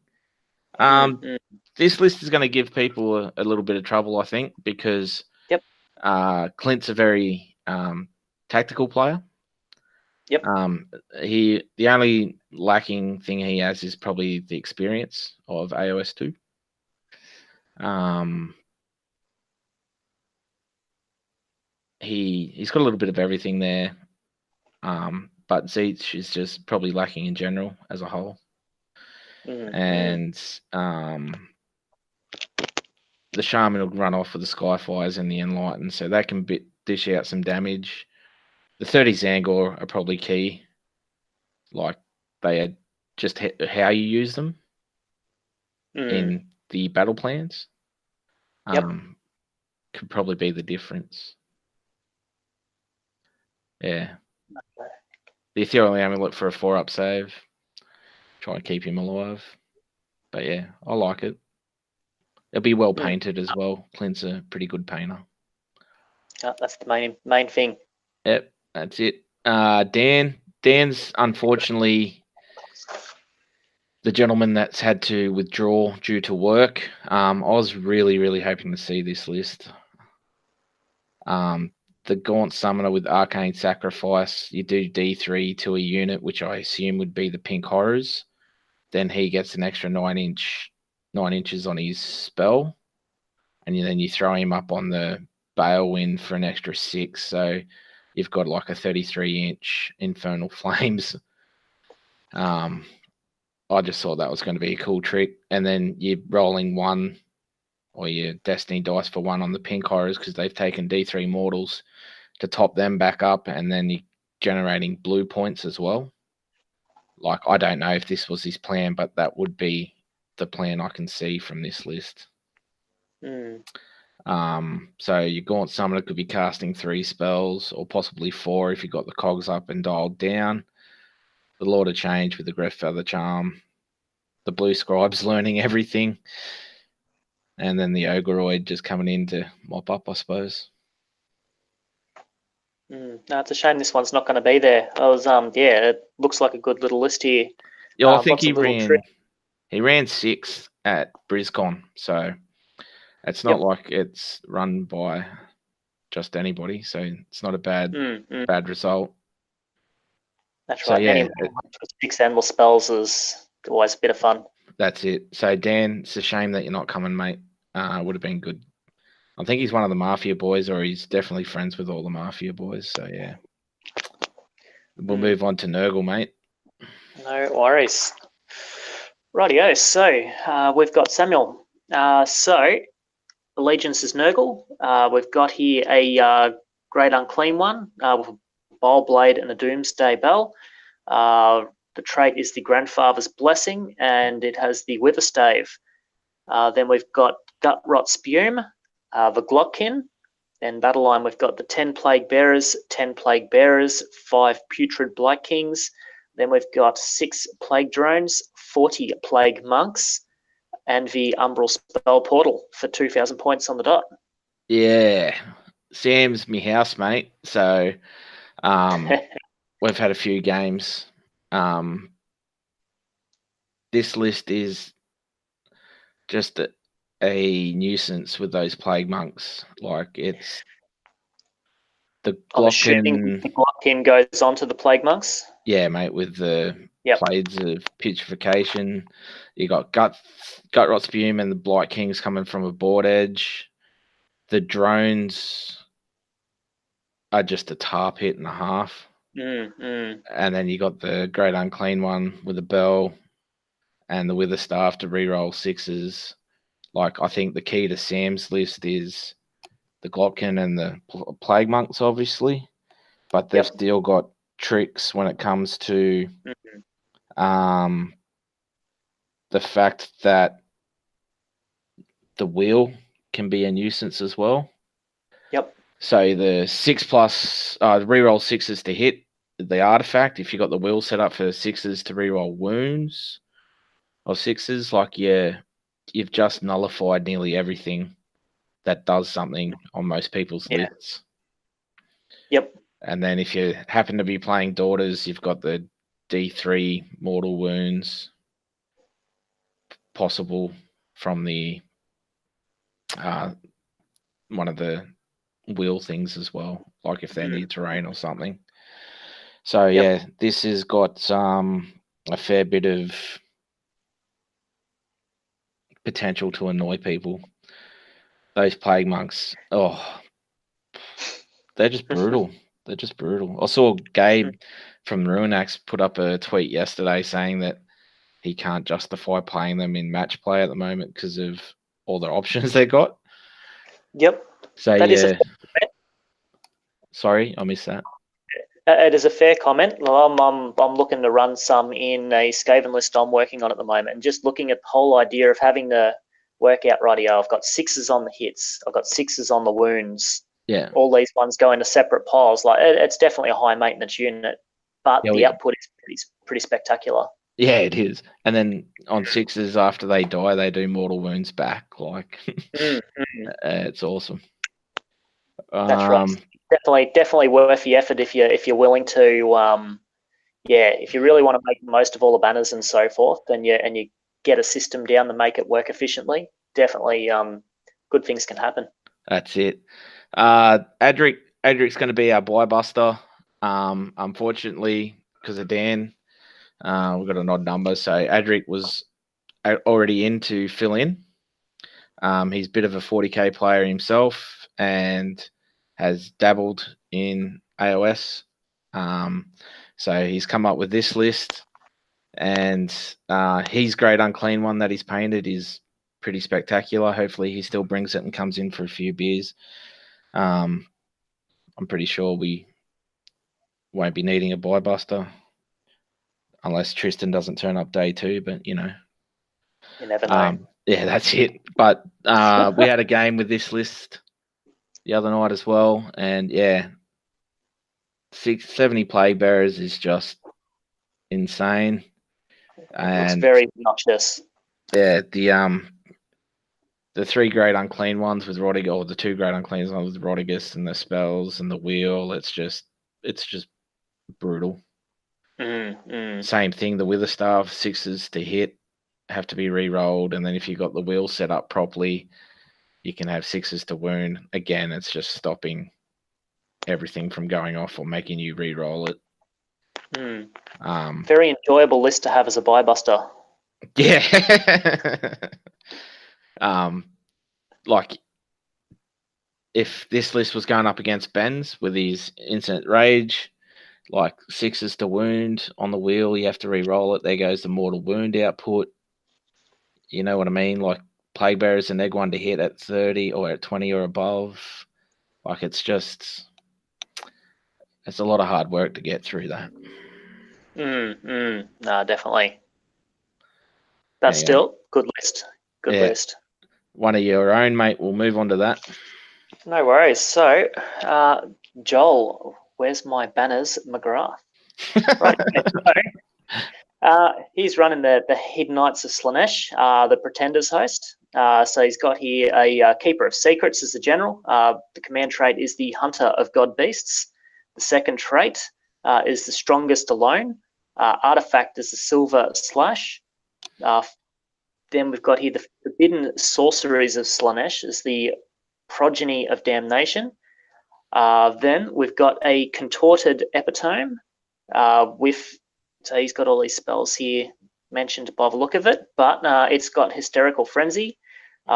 This list is going to give people a little bit of trouble, I think, because Yep. Clint's a very tactical player. Yep. The only lacking thing he has is probably the experience of AOS 2. He's got a little bit of everything there, but Zeech is just probably lacking in general as a whole. And the Shaman will run off with the Skyfires and the Enlighten, so that can dish out some damage. The 30 Zangor are probably key. Like, they are just how you use them in the battle plans. Could probably be the difference. Yeah. The Ethereal Amulet for a 4-up save. Try and keep him alive. But yeah, I like it. It'll be well painted as well. Clint's a pretty good painter. That's the main thing. Yep, that's it. Dan's unfortunately the gentleman that's had to withdraw due to work. I was really, really hoping to see this list. The Gaunt Summoner with Arcane Sacrifice, you do D3 to a unit, which I assume would be the Pink Horrors. Then he gets an extra 9 inches on his spell. And then you throw him up on the Balewind for an extra 6. So you've got like a 33-inch Infernal Flames. I just thought that was going to be a cool trick. And then you're rolling 1 or your Destiny dice for 1 on the Pink Horrors because they've taken D3 Mortals to top them back up. And then you're generating blue points as well. Like, I don't know if this was his plan, but that would be the plan I can see from this list. So your Gaunt Summoner could be casting 3 spells or possibly 4 if you got the cogs up and dialed down. The Lord of Change with the Greft Feather Charm. The Blue Scribe's learning everything. And then the Ogreoid just coming in to mop up, I suppose. No, it's a shame this one's not going to be there. It looks like a good little list here. Yeah, I think he ran 6th at BrizCon, so it's not like it's run by just anybody, so it's not a bad result. That's right. Yeah, any 6 animal spells is always a bit of fun. That's it. So Dan, it's a shame that you're not coming, mate. Would have been good. I think he's one of the Mafia boys, or he's definitely friends with all the Mafia boys. So yeah, we'll move on to Nurgle, mate. No worries. Rightio. So we've got Samuel. So Allegiance is Nurgle. We've got here a Great Unclean one with a Bile Blade and a Doomsday Bell. The trait is the Grandfather's Blessing, and it has the Wither Stave. Then we've got Gut Rot Spume, the Glockkin. Then Battle Line, we've got the 10 Plague Bearers, 10 Plague Bearers, 5 Putrid Black Kings. Then we've got 6 Plague Drones, 40 Plague Monks, and the Umbral Spell Portal for 2,000 points on the dot. Yeah, Sam's my housemate, so we've had a few games. This list is just a nuisance with those Plague Monks. Like, it's the Glockkin. The Glockkin goes on to the Plague Monks? Yeah, mate, with the Blades of Putrefaction. You got Gut Rot Spume and the Blight Kings coming from a board edge. The drones are just a tarp hit and a half. And then you got the Great Unclean one with a bell and the Wither Staff to reroll 6s. Like, I think the key to Sam's list is the Glopkin and the Plague Monks, obviously, but they've still got tricks when it comes to the fact that the wheel can be a nuisance as well. Yep. So the 6+, reroll 6s to hit the artifact. If you got the wheel set up for 6s to reroll wounds of 6s, like you've just nullified nearly everything that does something on most people's lists. Yep. And then if you happen to be playing Daughters, you've got the D3 mortal wounds possible from the one of the wheel things as well, like if they need terrain or something. So yeah, this has got a fair bit of potential to annoy people. Those Plague Monks, they're just brutal. They're just brutal. I saw Gabe from Ruinax put up a tweet yesterday saying that he can't justify playing them in match play at the moment because of all the options they got. Yep. So that is a sorry, I missed that. It is a fair comment. I'm looking to run some in a Skaven list I'm working on at the moment, and just looking at the whole idea of having to work out, rightio, I've got 6s on the hits, I've got 6s on the wounds. Yeah. All these ones go into separate piles. Like it's definitely a high maintenance unit, but the output is pretty spectacular. Yeah, it is. And then on 6s, after they die, they do mortal wounds back. Like, it's awesome. That's right. Definitely worth the effort if you're willing to. If you really want to make the most of all the banners and so forth, and you get a system down to make it work efficiently, definitely good things can happen. That's it. Adric's going to be our buy buster. Unfortunately, because of Dan, we've got an odd number. So Adric was already in to fill in. He's a bit of a 40k player himself and has dabbled in AOS. So he's come up with this list, and his Great Unclean one that he's painted is pretty spectacular. Hopefully he still brings it and comes in for a few beers. I'm pretty sure we won't be needing a buy buster unless Tristan doesn't turn up day 2, but you never know. Yeah, that's it. But we had a game with this list the other night as well, and 70 Plague Bearers is just insane. And it's very obnoxious. Yeah, the 3 Great Unclean ones with Rodigus, or the 2 Great Unclean ones with Rodigus and the spells and the wheel, it's just brutal. Same thing, the Witherstaff 6s to hit have to be re-rolled, and then if you got the wheel set up properly, you can have 6s to wound. Again, it's just stopping everything from going off or making you re-roll it. Very enjoyable list to have as a buy buster. Yeah. Like if this list was going up against Ben's with his Instant Rage, like 6s to wound on the wheel, you have to re-roll it. There goes the mortal wound output. You know what I mean? Like Plague Bearers and Egg 1 to hit at 30 or at 20 or above. Like it's a lot of hard work to get through that. No, definitely. That's still good list. Good list. One of your own, mate. We'll move on to that. No worries. So, Joel, where's my banners, McGrath? Right. He's running the Hidden Knights of Slaanesh, the Pretenders host. So he's got here a Keeper of Secrets as the general. The command trait is the Hunter of God Beasts. The second trait is the Strongest Alone. Artifact is the Silver Slash. Then we've got here the Forbidden Sorceries of Slaanesh is the Progeny of Damnation. Then we've got a Contorted Epitome so he's got all these spells here mentioned by the look of it, but it's got Hysterical Frenzy.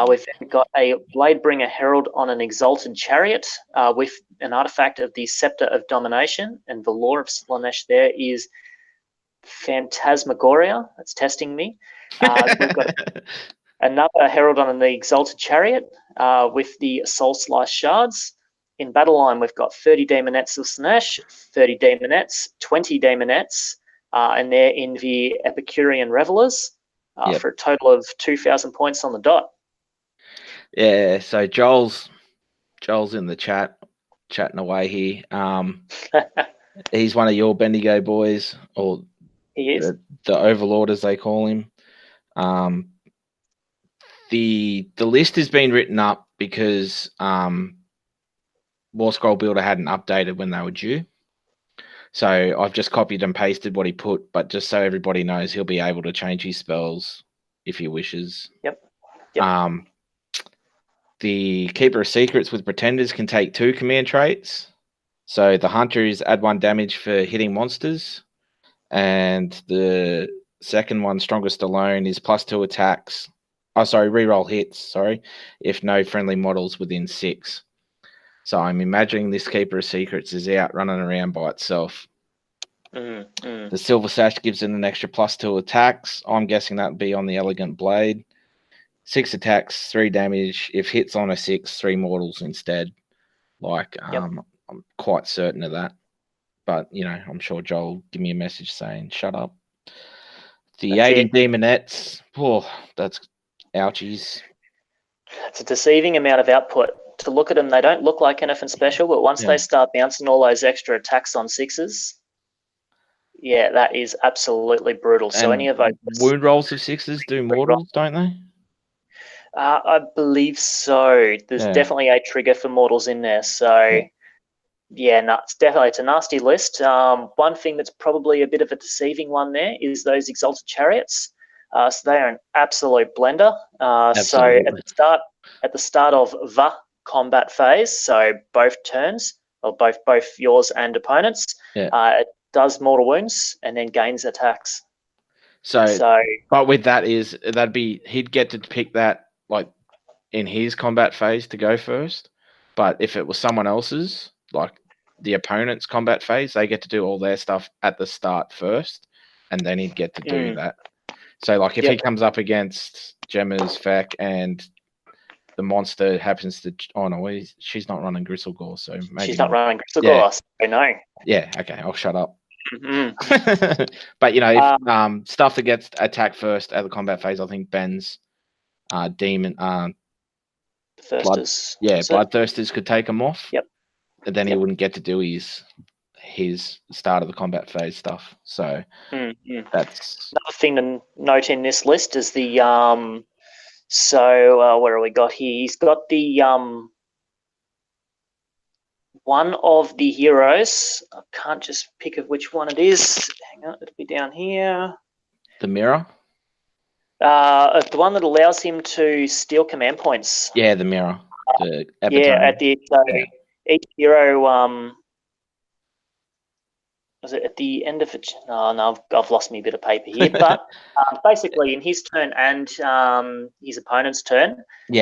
We've got a Bladebringer Herald on an Exalted Chariot with an artifact of the Scepter of Domination, and the lore of Slaanesh there is Phantasmagoria. That's testing me. We've got Another Herald on the Exalted Chariot with the Soul Slice Shards. In battle line, we've got 30 Daemonettes of Slanesh, 30 Daemonettes, 20 Daemonettes, and they're in the Epicurean Revelers for a total of 2,000 points on the dot. Yeah, so Joel's in the chat, chatting away here. He's one of your Bendigo boys, or he is the Overlord as they call him. The list has been written up because War Scroll Builder hadn't updated when they were due. So I've just copied and pasted what he put, but just so everybody knows, he'll be able to change his spells if he wishes. Yep. The Keeper of Secrets with Pretenders can take 2 command traits. So the Hunter is add 1 damage for hitting monsters. And the second one, Strongest Alone, is +2 attacks. Reroll hits, if no friendly models within 6. So I'm imagining this Keeper of Secrets is out running around by itself. The Silver Sash gives it an extra +2 attacks. I'm guessing that would be on the Elegant Blade. 6 attacks, 3 damage. If hits on a 6, 3 mortals instead. I'm quite certain of that. But, I'm sure Joel will give me a message saying, shut up. The 80 Demonettes, that's ouchies. It's a deceiving amount of output. To look at them, they don't look like anything special, but once they start bouncing all those extra attacks on 6s, that is absolutely brutal. So any of those wound rolls of 6s do mortals, don't they? I believe so. There's definitely a trigger for mortals in there. So it's a nasty list. One thing that's probably a bit of a deceiving one there is those Exalted Chariots. So they are an absolute blender. So at the start of the combat phase, so both turns, or both yours and opponents, it does mortal wounds and then gains attacks. So but with that he'd get to pick that in his combat phase to go first. But if it was someone else's, like the opponent's combat phase, they get to do all their stuff at the start first, and then he'd get to do that. So if he comes up against Gemma's Feck and the monster happens to she's not running Gristlegore, so maybe she's not running Gristlegore. So no. Yeah, okay, I'll shut up. But if stuff that gets attacked first at the combat phase, I think Ben's demon Bloodthirsters could take him off. And then he wouldn't get to do his start of the combat phase stuff. So that's another thing to note in this list is the where have we got here? He's got the one of the heroes. I can't just pick of which one it is. Hang on, it'll be down here. The mirror? The one that allows him to steal command points. Yeah, the mirror. The epitome. Each hero was it at the end of it? No, I've lost me a bit of paper here. But basically, in his turn and his opponent's turn, he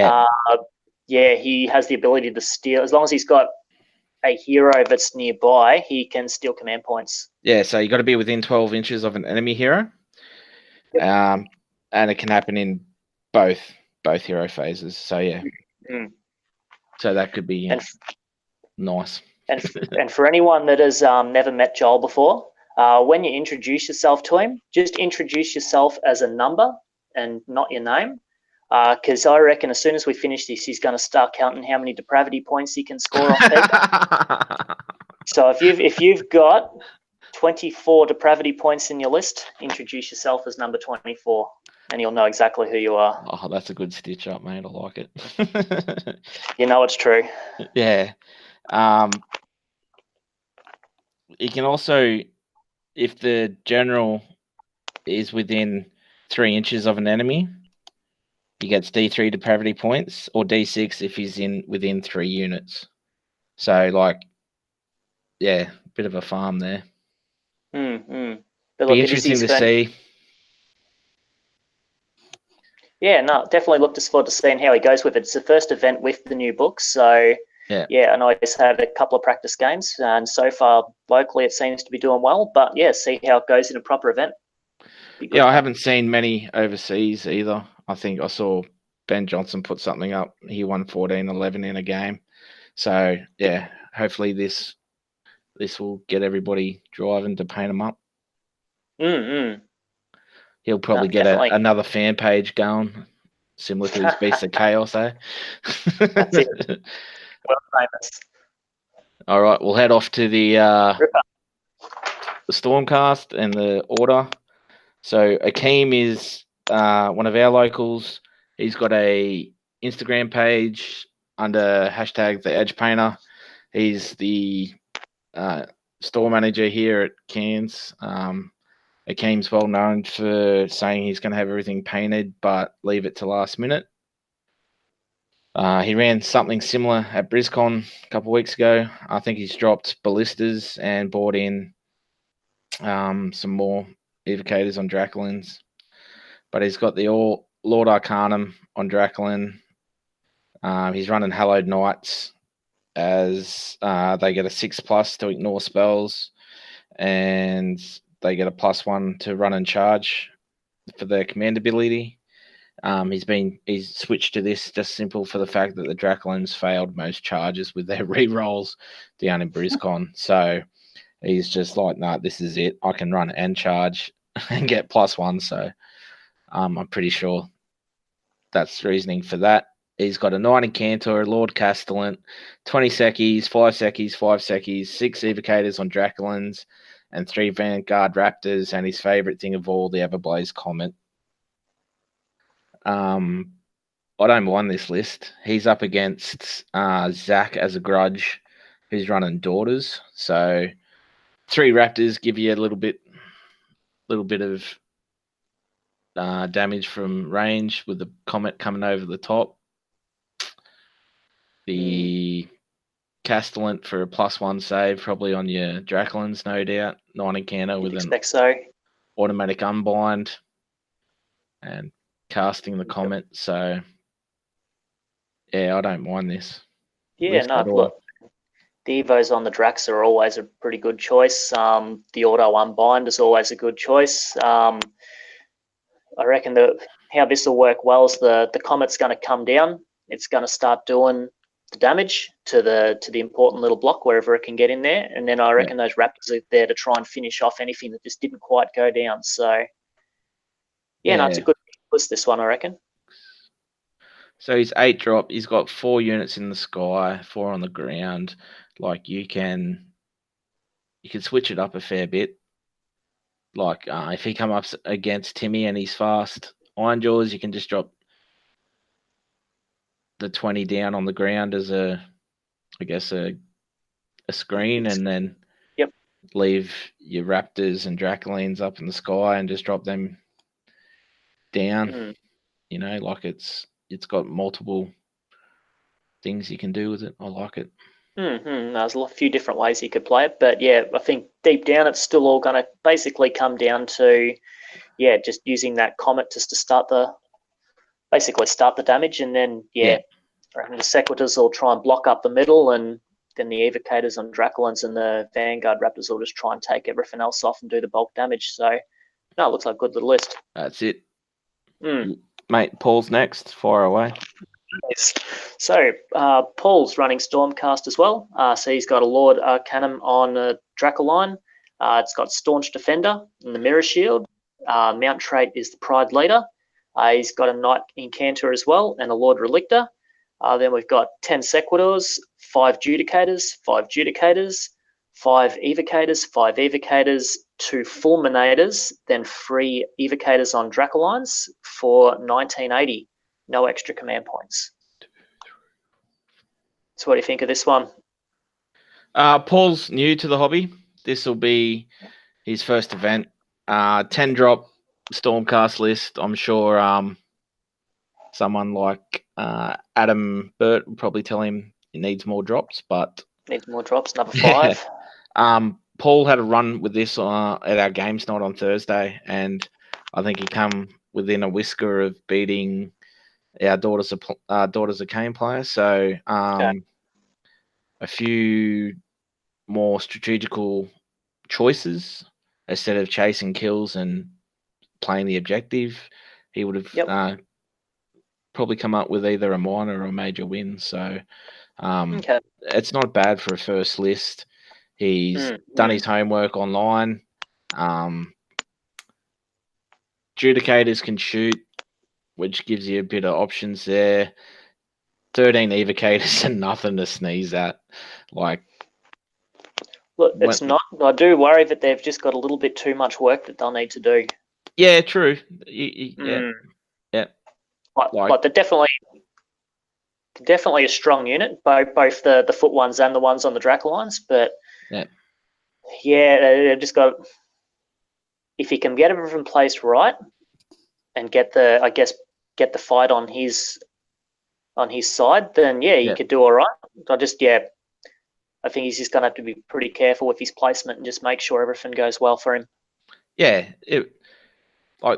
has the ability to steal. As long as he's got a hero that's nearby, he can steal command points. Yeah, so you got to be within 12 inches of an enemy hero, and it can happen in both hero phases. So so that could be nice. And for anyone that has never met Joel before, when you introduce yourself to him, just introduce yourself as a number and not your name. Because I reckon as soon as we finish this, he's going to start counting how many depravity points he can score on people. So if you've got 24 depravity points in your list, introduce yourself as number 24, and you'll know exactly who you are. Oh, that's a good stitch up, mate. I like it. You know it's true. Yeah. You can also, if the general is within 3 inches of an enemy, he gets D3 depravity points, or D6 if he's within 3 units. So, bit of a farm there. Be interesting to see. Yeah, no, definitely look forward to seeing how he goes with it. It's the first event with the new book, so and I just had a couple of practice games, and so far locally it seems to be doing well. But see how it goes in a proper event. I haven't seen many overseas either. I think I saw Ben Johnson put something up. He won 14-11 in a game. So yeah, hopefully this will get everybody driving to paint him up. He'll probably get another fan page going, similar to his Beast of Chaos, eh? That's it. Well famous. All right, we'll head off to the Stormcast and the order. So Akeem is one of our locals. He's got a Instagram page under hashtag the Edge Painter. He's the store manager here at Cairns. Akeem's well known for saying he's going to have everything painted, but leave it to last minute. He ran something similar at BrisCon a couple of weeks ago. I think he's dropped ballistas and bought in some more evocators on Draculins. But he's got the all Lord Arcanum on Draculin. He's running Hallowed Knights as they get a 6+ to ignore spells, and they get a +1 to run and charge for their command ability. He's switched to this just simple for the fact that the Draculins failed most charges with their re-rolls down in BrisCon. So he's just like, nah, this is it. I can run and charge and get +1. So I'm pretty sure that's the reasoning for that. He's got a 9 Incantor, Lord Castellan, 20 Sekis, 5 Sekis, 5 Sekis, 6 Evocators on Draculins, and 3 Vanguard Raptors, and his favourite thing of all, the Everblaze Comet. I don't mind this list. He's up against Zach as a grudge, who's running Daughters. So 3 Raptors give you a little bit of damage from range with the Comet coming over the top. The Castellan for a +1 save, probably on your Draculins, no doubt. 9 Incantor with an automatic unbind and casting the Comet. So yeah, I don't mind this. Yeah, no, look, the Evos on the Drax are always a pretty good choice. The auto unbind is always a good choice. I reckon that how this will work well is the Comet's going to come down. It's going to start doing the damage to the important little block wherever it can get in there, and then I reckon those Raptors are there to try and finish off anything that just didn't quite go down. So yeah, no, it's a good list, this one, I reckon. So he's 8 drop. He's got 4 units in the sky, 4 on the ground. Like you can switch it up a fair bit. Like if he come up against Timmy and he's fast Iron Jaws, you can just drop the 20 down on the ground as a screen, and then leave your Raptors and Draculines up in the sky and just drop them down. You know, like it's got multiple things you can do with it. I like it. There's a few different ways you could play it, but yeah, I think deep down it's still all going to basically come down to just using that Comet just to start the damage, and then I reckon the Sequitors will try and block up the middle, and then the Evocators on Draculins and the Vanguard Raptors will just try and take everything else off and do the bulk damage. So no, it looks like a good little list. That's it. Mate, Paul's next. Fire away. Yes. So Paul's running Stormcast as well. So he's got a Lord Arcanum on Dracoline. It's got Staunch Defender and the Mirror Shield. Mount trait is the Pride Leader. He's got a Knight Incantor as well and a Lord Relictor. Then we've got 10 Sequitors, 5 Judicators, 5 Judicators, 5 Evocators, 5 Evocators, 2 Fulminators, then 3 Evocators on Dracolines for 1980. No extra command points. So what do you think of this one? Paul's new to the hobby. This will be his first event. 10 drop Stormcast list. I'm sure someone like Adam Burt will probably tell him he needs more drops, but needs more drops, another 5. Paul had a run with this at our games night on Thursday, and I think he come within a whisker of beating our daughters of Kane players. So a few more strategical choices instead of chasing kills and playing the objective. He would have probably come up with either a minor or a major win. So Okay. it's not bad for a first list. He's done his homework online. Adjudicators can shoot, which gives you a bit of options there. 13 evocators and nothing to sneeze at. Like, look, it's not. I do worry that they've just got a little bit too much work that they'll need to do. Yeah, true. Yeah, yeah. Like they're definitely a strong unit, both the foot ones and the ones on the Drac lines. But yeah, they've just got. If he can get everything placed right and get the fight on his side, then he could do all right. I think he's just going to have to be pretty careful with his placement and just make sure everything goes well for him. Yeah,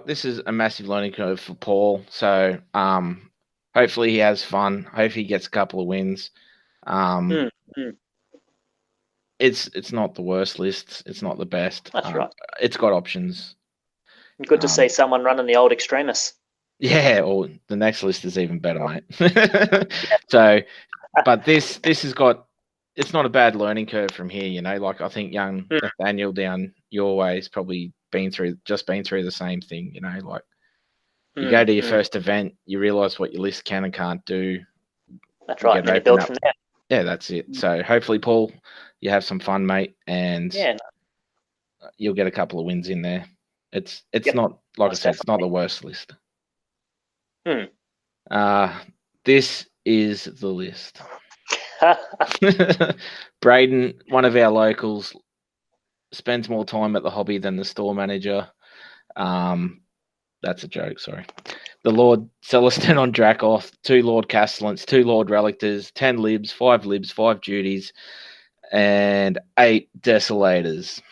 this is a massive learning curve for Paul. So hopefully he has fun. Hopefully he gets a couple of wins. It's not the worst list. It's not the best. That's right. It's got options. Good to see someone running the old extremists. Yeah, or the next list is even better, mate. So, but this has got. It's not a bad learning curve from here, you know. Like I think young Nathaniel down your way has probably been through the same thing, you know. Like you go to your first event, you realise what your list can and can't do. That's right, and then you build from there. Yeah, that's it. So hopefully, Paul, you have some fun, mate, and you'll get a couple of wins in there. It's not, like I said, it's not the worst list. This is the list. Braden, one of our locals, spends more time at the hobby than the store manager. That's a joke, sorry. The Lord Celestin on Dracoth, 2 Lord Castellants, 2 Lord Relictors, 10 Libs, 5 Libs, 5 Duties, and 8 Desolators.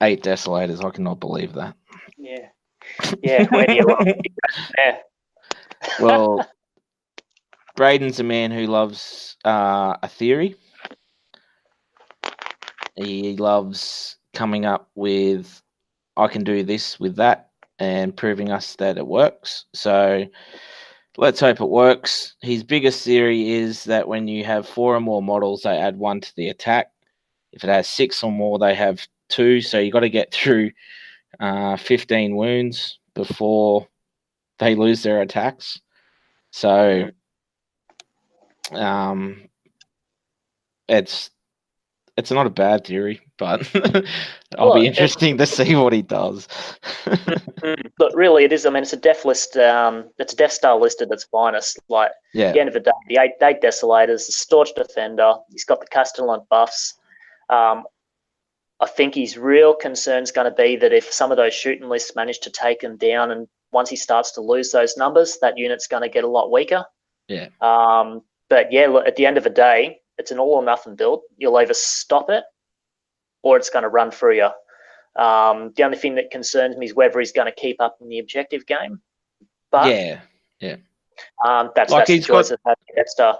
8 Desolators, I cannot believe that. Yeah. Yeah, where do you want to there? Well, Braden's a man who loves a theory. He loves coming up with, I can do this with that, and proving us that it works. So let's hope it works. His biggest theory is that when you have 4 or more models, they add 1 to the attack. If it has 6 or more, they have 2. So you got to get through 15 wounds before they lose their attacks. So it's not a bad theory, but I'll be interesting to see what he does. Look, really, it is. I mean, it's a death list. It's a Death Star list at its finest. Like at the end of the day, the eight Desolators, the Staunch Defender. He's got the Castellan buffs. I think his real concern is going to be that if some of those shooting lists manage to take him down, and once he starts to lose those numbers, that unit's going to get a lot weaker. Yeah. But yeah, look, at the end of the day, it's an all or nothing build. You'll either stop it, or it's going to run through you. The only thing that concerns me is whether he's going to keep up in the objective game. But that's the choice of having Death Star.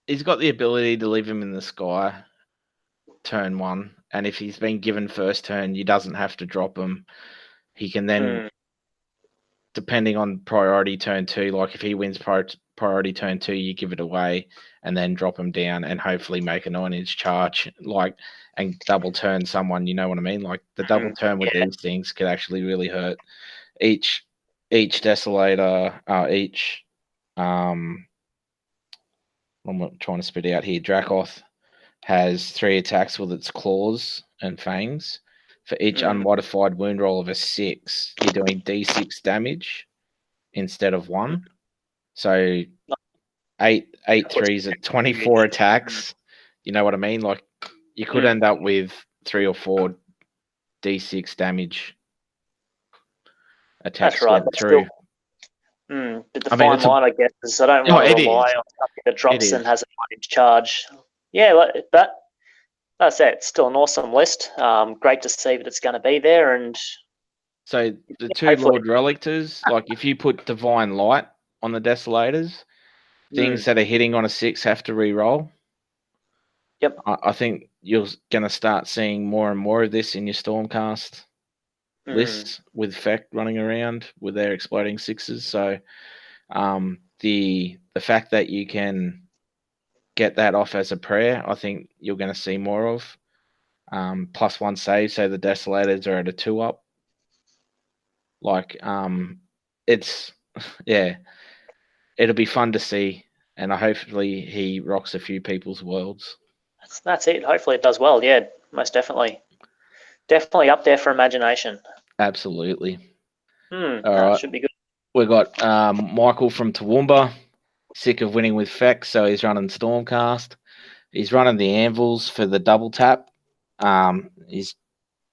He's got the ability to leave him in the sky turn 1, and if he's been given first turn, he doesn't have to drop him. He can then, depending on priority turn 2, like if he wins priority turn 2, you give it away and then drop him down and hopefully make a 9-inch charge, like, and double turn someone. You know what I mean? Like the double turn with these things could actually really hurt. Each Desolator, I'm trying to spit out here. Dracoth has 3 attacks with its claws and fangs. For each unmodified wound roll of a 6, you're doing D6 damage instead of 1. So 8 threes at 24 attacks. You know what I mean? Like you could end up with 3 or 4 D6 damage attacks through. But the fine line, I guess, is I don't want to rely on something that drops and has a 1-inch charge. Yeah, but that's it. It's still an awesome list. Great to see that it's going to be there. And so the 2 Lord Relictors, like if you put Divine Light on the Desolators, things that are hitting on a 6 have to re-roll. Yep. I think you're going to start seeing more and more of this in your Stormcast. lists with Feck running around with their exploding sixes. So the fact that you can get that off as a prayer, I think you're going to see more of. +1 save, so the Desolators are at a 2 up. Like, it's yeah, it'll be fun to see, and hopefully he rocks a few people's worlds. That's it. Hopefully it does well. Yeah, most definitely. Definitely up there for imagination. Absolutely. All All right, should be good. we got Michael from Toowoomba, sick of winning with Feck, so he's running Stormcast. He's running the anvils for the double tap. He's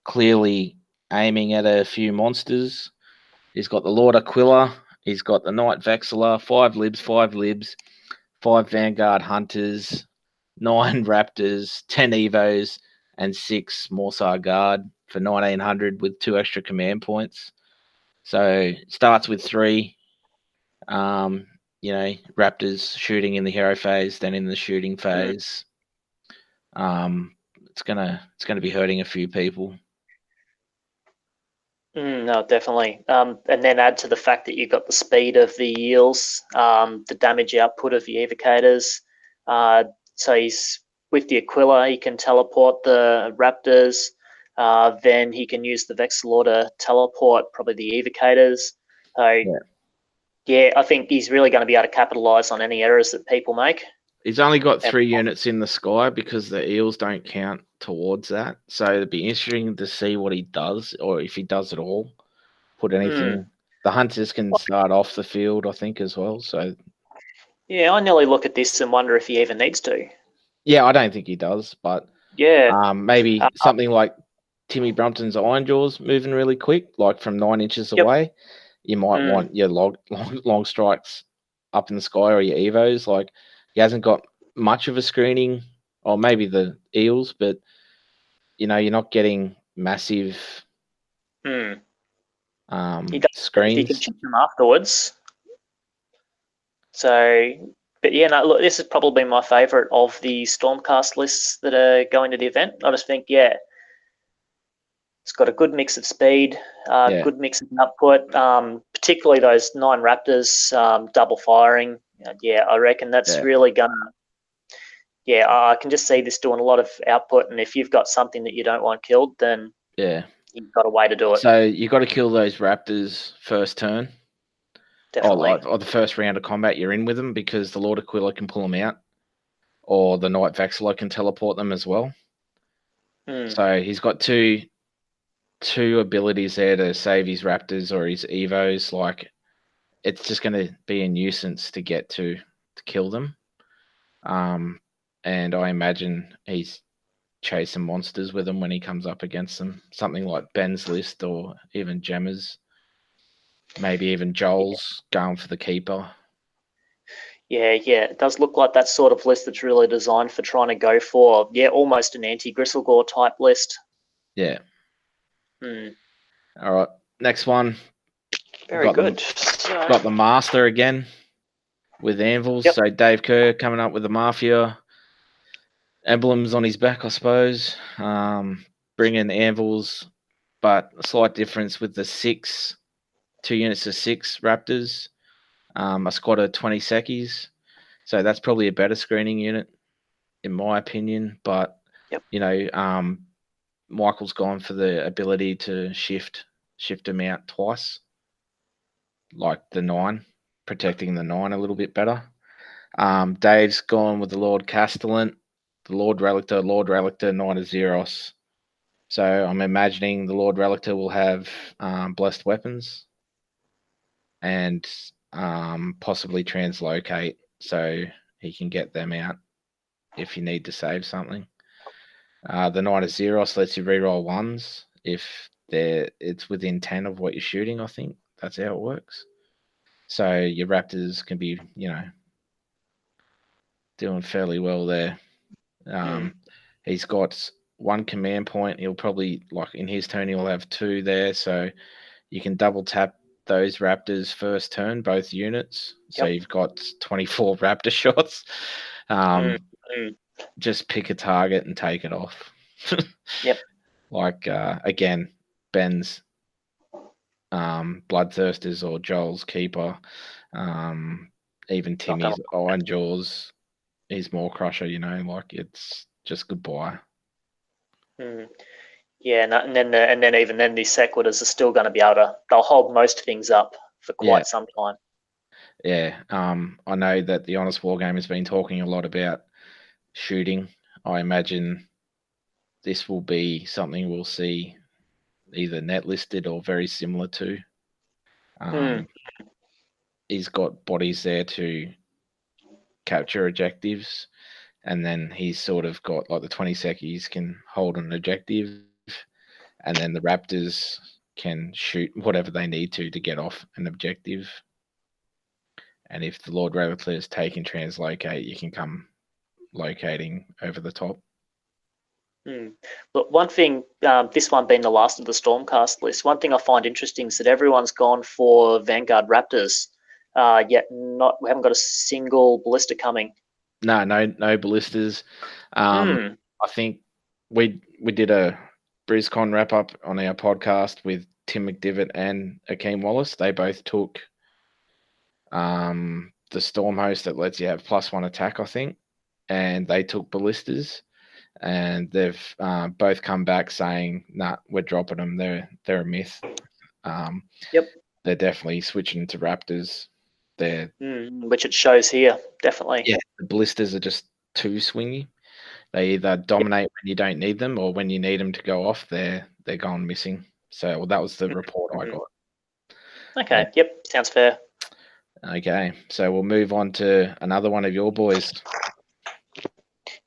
clearly aiming at a few monsters. He's got the Lord Aquila. He's got the Knight Vexilla, 5 libs, 5 libs, 5 Vanguard Hunters, 9 Raptors, 10 Evos, and 6 Morsar Guard for 1900 with 2 extra command points. So it starts with 3. Raptors shooting in the hero phase, then in the shooting phase. It's gonna be hurting a few people. No, definitely. And then add to the fact that you've got the speed of the Eels, the damage output of the Evocators. So he's with the Aquila, he can teleport the Raptors. Then he can use the Vexillor to teleport probably the Evocators. So yeah, I think he's really going to be able to capitalize on any errors that people make. He's only got 3 units in the sky because the eels don't count towards that. So it'd be interesting to see what he does, or if he does at all. Put anything. The hunters can start off the field, I think, as well. So yeah, I nearly look at this and wonder if he even needs to. yeah, I don't think he does, but yeah, maybe something like Timmy Brumpton's Iron Jaws moving really quick, like from 9 inches yep. away. You might want your long strikes up in the sky or your evos. Like he hasn't got much of a screening, or maybe the eels, but you're not getting massive screens. If you can chip them afterwards. So, but yeah, no, look, this has probably been my favourite of the Stormcast lists that are going to the event. I just think, yeah, it's got a good mix of speed, good mix of output, particularly those 9 Raptors double firing. Yeah, I reckon that's really going to, yeah, I can just see this doing a lot of output. And if you've got something that you don't want killed, then you've got a way to do it. So you got to kill those Raptors first turn. Definitely. Or the first round of combat you're in with them, because the Lord Aquila can pull them out, or the Knight Vexilla can teleport them as well. So he's got two abilities there to save his Raptors or his Evos. Like, it's just going to be a nuisance to get to kill them. And I imagine he's chasing monsters with them when he comes up against them. Something like Ben's list, or even Gemma's. Maybe even Joel's going for the keeper. Yeah, it does look like that sort of list that's really designed for trying to go for, almost an anti-Gristlegore type list. Yeah. All right, next one. Very good. Got the Master again with anvils. Yep. So Dave Kerr coming up with the Mafia emblems on his back, I suppose. Bringing anvils, but a slight difference with the 2 units of 6 Raptors, a squad of 20 Sekis. So that's probably a better screening unit, in my opinion. But, Michael's gone for the ability to shift them out twice, like the 9, protecting the 9 a little bit better. Dave's gone with the Lord Castellan, the Lord Relictor, Knight of Xeros. So I'm imagining the Lord Relictor will have blessed weapons and possibly translocate, so he can get them out if you need to save something. The Knight of Xeros lets you reroll 1s if it's within 10 of what you're shooting, I think. That's how it works. So your Raptors can be, doing fairly well there. He's got 1 command point. He'll probably, like in his turn, he'll have 2 there. So you can double tap those Raptors first turn, both units. So you've got 24 Raptor shots. Just pick a target and take it off. Yep. Like, again, Ben's Bloodthirsters or Joel's Keeper, even Timmy's Iron Jaws, his Maw Crusher, like it's just good buy. Yeah, and then even then these Sequitors are still going to be able to, they'll hold most things up for quite some time. Yeah, I know that the Honest Wargame has been talking a lot about shooting. I imagine this will be something we'll see either net listed or very similar to. He's got bodies there to capture objectives, and then he's sort of got like the 20 seconds can hold an objective, and then the Raptors can shoot whatever they need to get off an objective. And if the Lord Ravenclaw is taking translocate, you can come locating over the top. But one thing, this one being the last of the Stormcast list, one thing I find interesting is that everyone's gone for Vanguard Raptors, yet we haven't got a single ballista coming. No ballistas. I think we did a BrizCon wrap up on our podcast with Tim McDivitt and Akeem Wallace. They both took the Storm host that lets you have +1 attack, I think, and they took ballistas, and they've both come back saying, "Nah, we're dropping them. They're a myth." Yep. They're definitely switching to Raptors. Which it shows here, definitely. Yeah, the ballistas are just too swingy. They either dominate when you don't need them, or when you need them to go off, they're going missing. So that was the report I got. Okay. Yep. Sounds fair. Okay, so we'll move on to another one of your boys.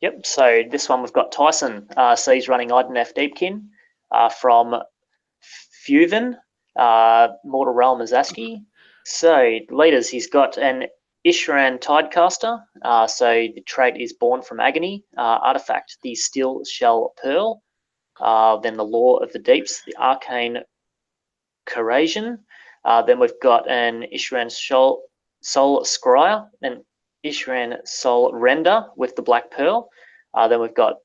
Yep. So this one we've got Tyson. So he's running Idenef Deepkin from Fuven, Mortal Realm Azaski. So leaders, he's got an Ishran Tidecaster. So the trait is Born from Agony. Artifact, the Steel Shell Pearl. Then the Law of the Deeps, the Arcane Corrasion. Then we've got an Ishran Soul Scryer, an Ishran Soul Render with the Black Pearl. Then we've got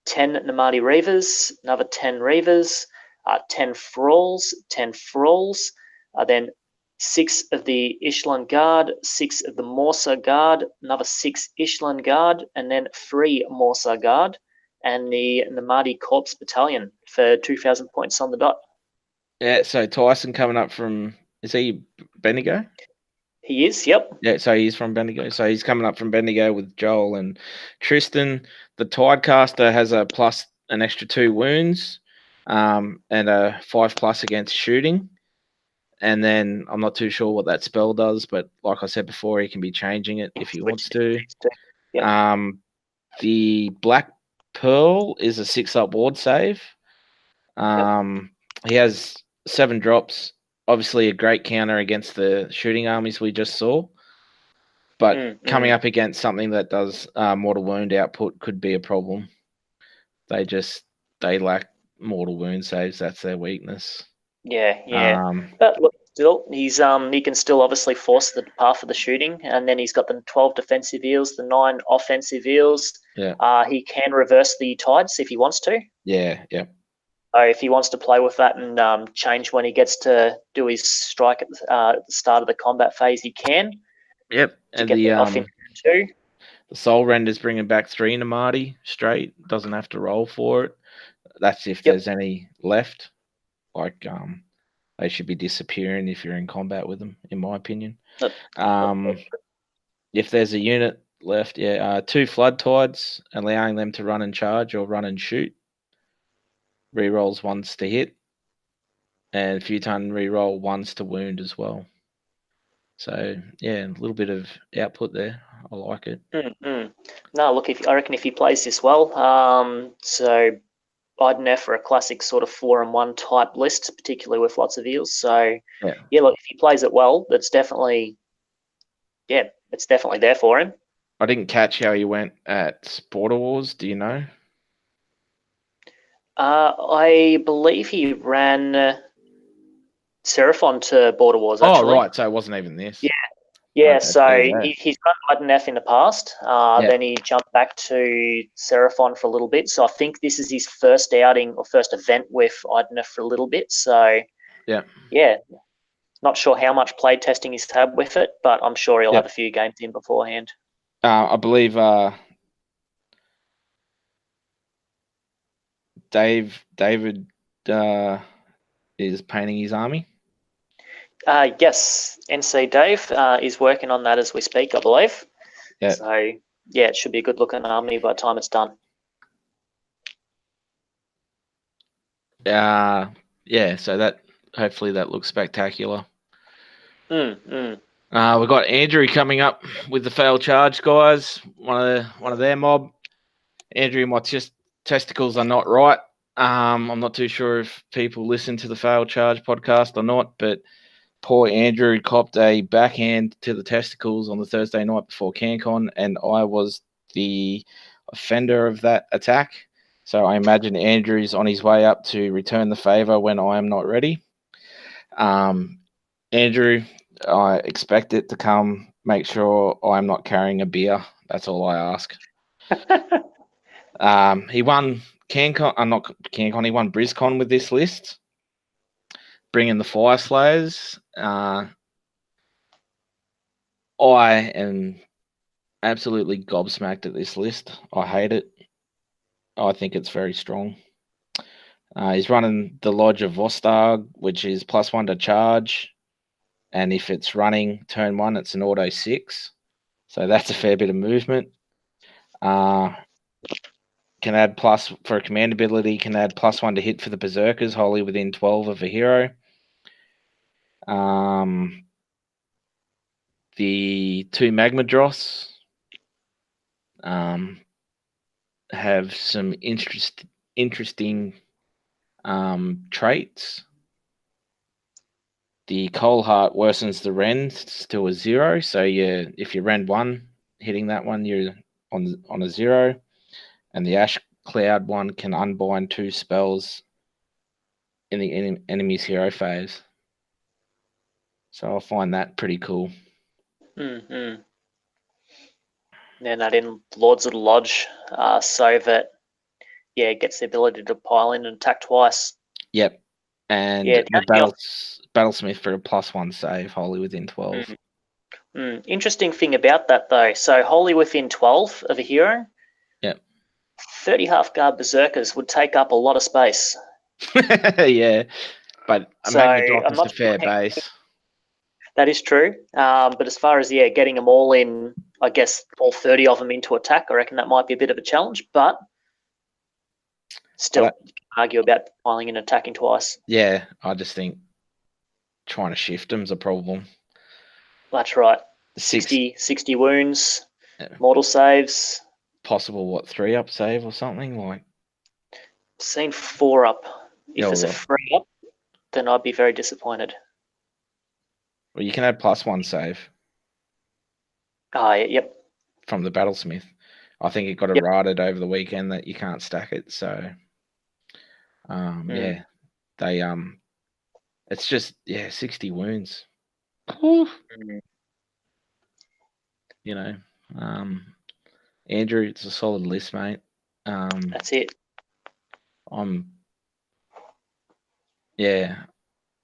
10 Namadi Reavers, another 10 Reavers, 10 Thralls, 10 Thralls, then 6 of the Ishlan Guard, 6 of the Morsa Guard, another 6 Ishlan Guard, and then 3 Morsa Guard, and the Namadi Corps Battalion for 2,000 points on the dot. Yeah, so Tyson coming up from, is he Bendigo? He is, yep. Yeah, so he's from Bendigo. So he's coming up from Bendigo with Joel and Tristan. The Tidecaster has an extra 2 wounds, and a 5+ against shooting. And then I'm not too sure what that spell does, but like I said before, he can be changing it if he wants to. Yep. The Black Pearl is a 6+ ward save. He has 7 drops. Obviously, a great counter against the shooting armies we just saw. But coming up against something that does mortal wound output could be a problem. They lack mortal wound saves. That's their weakness. Yeah. But look, still, he can still obviously force the path of the shooting, and then he's got the 12 defensive eels, the 9 offensive eels. Yeah. He can reverse the tides if he wants to. Yeah. If he wants to play with that and change when he gets to do his strike at the start of the combat phase, he can. Yep. And the Soul Render's bringing back 3 Namadi straight. Doesn't have to roll for it. That's if there's any left. Like they should be disappearing if you're in combat with them, in my opinion. If there's a unit left, 2 Flood Tides, allowing them to run and charge or run and shoot. Rerolls 1s to hit, and a few ton reroll 1s to wound as well. So yeah, a little bit of output there. I like it. No, look, I reckon if he plays this well, so Idenef for a classic sort of 4-and-1 type list, particularly with lots of eels. So yeah, look, if he plays it well, it's definitely there for him. I didn't catch how he went at Border Wars. Do you know? I believe he ran Seraphon to Border Wars, actually. Oh, right. So it wasn't even this. Yeah. So he's run Idenef in the past. Then he jumped back to Seraphon for a little bit. So I think this is his first outing or first event with Idenef for a little bit. So Yeah, not sure how much play testing he's had with it, but I'm sure he'll have a few games in beforehand. I believe David is painting his army. Yes, NC Dave is working on that as we speak, I believe. Yeah. So, yeah, it should be a good looking army by the time it's done. Yeah, so that hopefully that looks spectacular. Mm. We've got Andrew coming up with the failed charge guys. One of their mob. Andrew, my testicles are not right. I'm not too sure if people listen to the failed charge podcast or not, but poor Andrew copped a backhand to the testicles on the Thursday night before CanCon, and I was the offender of that attack. So I imagine Andrew's on his way up to return the favor when I am not ready. Andrew, I expect it to come. Make sure I'm not carrying a beer. That's all I ask. He won CanCon, not CanCon, he won BrizCon with this list, bringing the Fire Slayers. I am absolutely gobsmacked at this list. I hate it. I think it's very strong. He's running the Lodge of Vostarg, which is +1 to charge. And if it's running turn 1, it's an auto 6. So that's a fair bit of movement. Can add plus for a command ability, can add +1 to hit for the Berserkers, wholly within 12 of a hero. The 2 Magma Dross have some interesting traits. The Coal Heart worsens the rend to a 0, so if you rend 1, hitting that one, you're on a 0. And the Ash Cloud one can unbind 2 spells in the enemy's hero phase. So I find that pretty cool. Mm-hmm. Then that in Lords of the Lodge, so that it gets the ability to pile in and attack twice. Yep. And the Battlesmith for a +1 save, wholly within 12. Interesting thing about that though, so wholly within 12 of a hero. Yep. 30 half-guard Berserkers would take up a lot of space. Yeah, but a Magma Drop is a fair base. That is true. But as far as, getting them all in, I guess all 30 of them into attack, I reckon that might be a bit of a challenge, but still, you can argue about piling and attacking twice. Yeah, I just think trying to shift them is a problem. That's right. 60 wounds, mortal saves. Possible, 3-up save or something? Like, I've seen 4-up. If it's a 3-up, then I'd be very disappointed. Well, you can add +1 save. Yep. From the Battlesmith. I think it got errated over the weekend that you can't stack it. So, yeah, they it's just 60 wounds. You know, Andrew, it's a solid list, mate. That's it.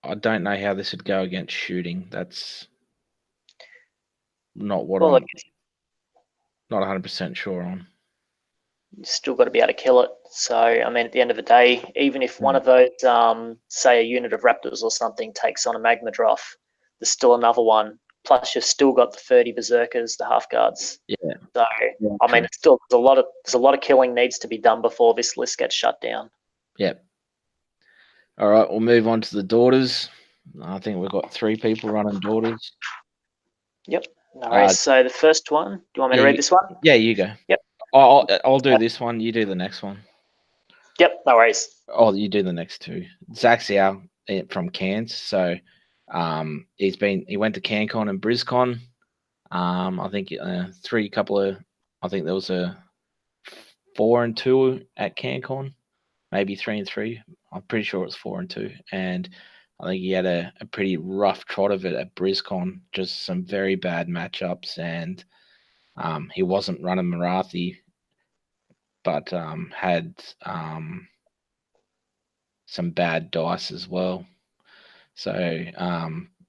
I don't know how this would go against shooting. That's not what I'm not 100% sure on. You still got to be able to kill it. So, I mean, at the end of the day, even if one of those, say a unit of Raptors or something takes on a Magma Droff, there's still another one. Plus, you've still got the 30 Berserkers, the half guards. Yeah. So, I mean, it's still there's a lot of killing needs to be done before this list gets shut down. Yep. All right, we'll move on to the Daughters. I think we've got 3 people running Daughters. Yep. No worries. So the first one, do you want me to read this one? Yeah, you go. Yep. I'll do this one. You do the next one. Yep. No worries. Oh, you do the next 2. Zach Xiao from Cairns. So, he went to CanCon and BrizCon. I think I think there was a 4-2 at CanCon, maybe 3-3. I'm pretty sure it's 4-2, and I think he had a pretty rough trot of it at BrizCon. Just some very bad matchups, and he wasn't running Marathi, but had some bad dice as well. So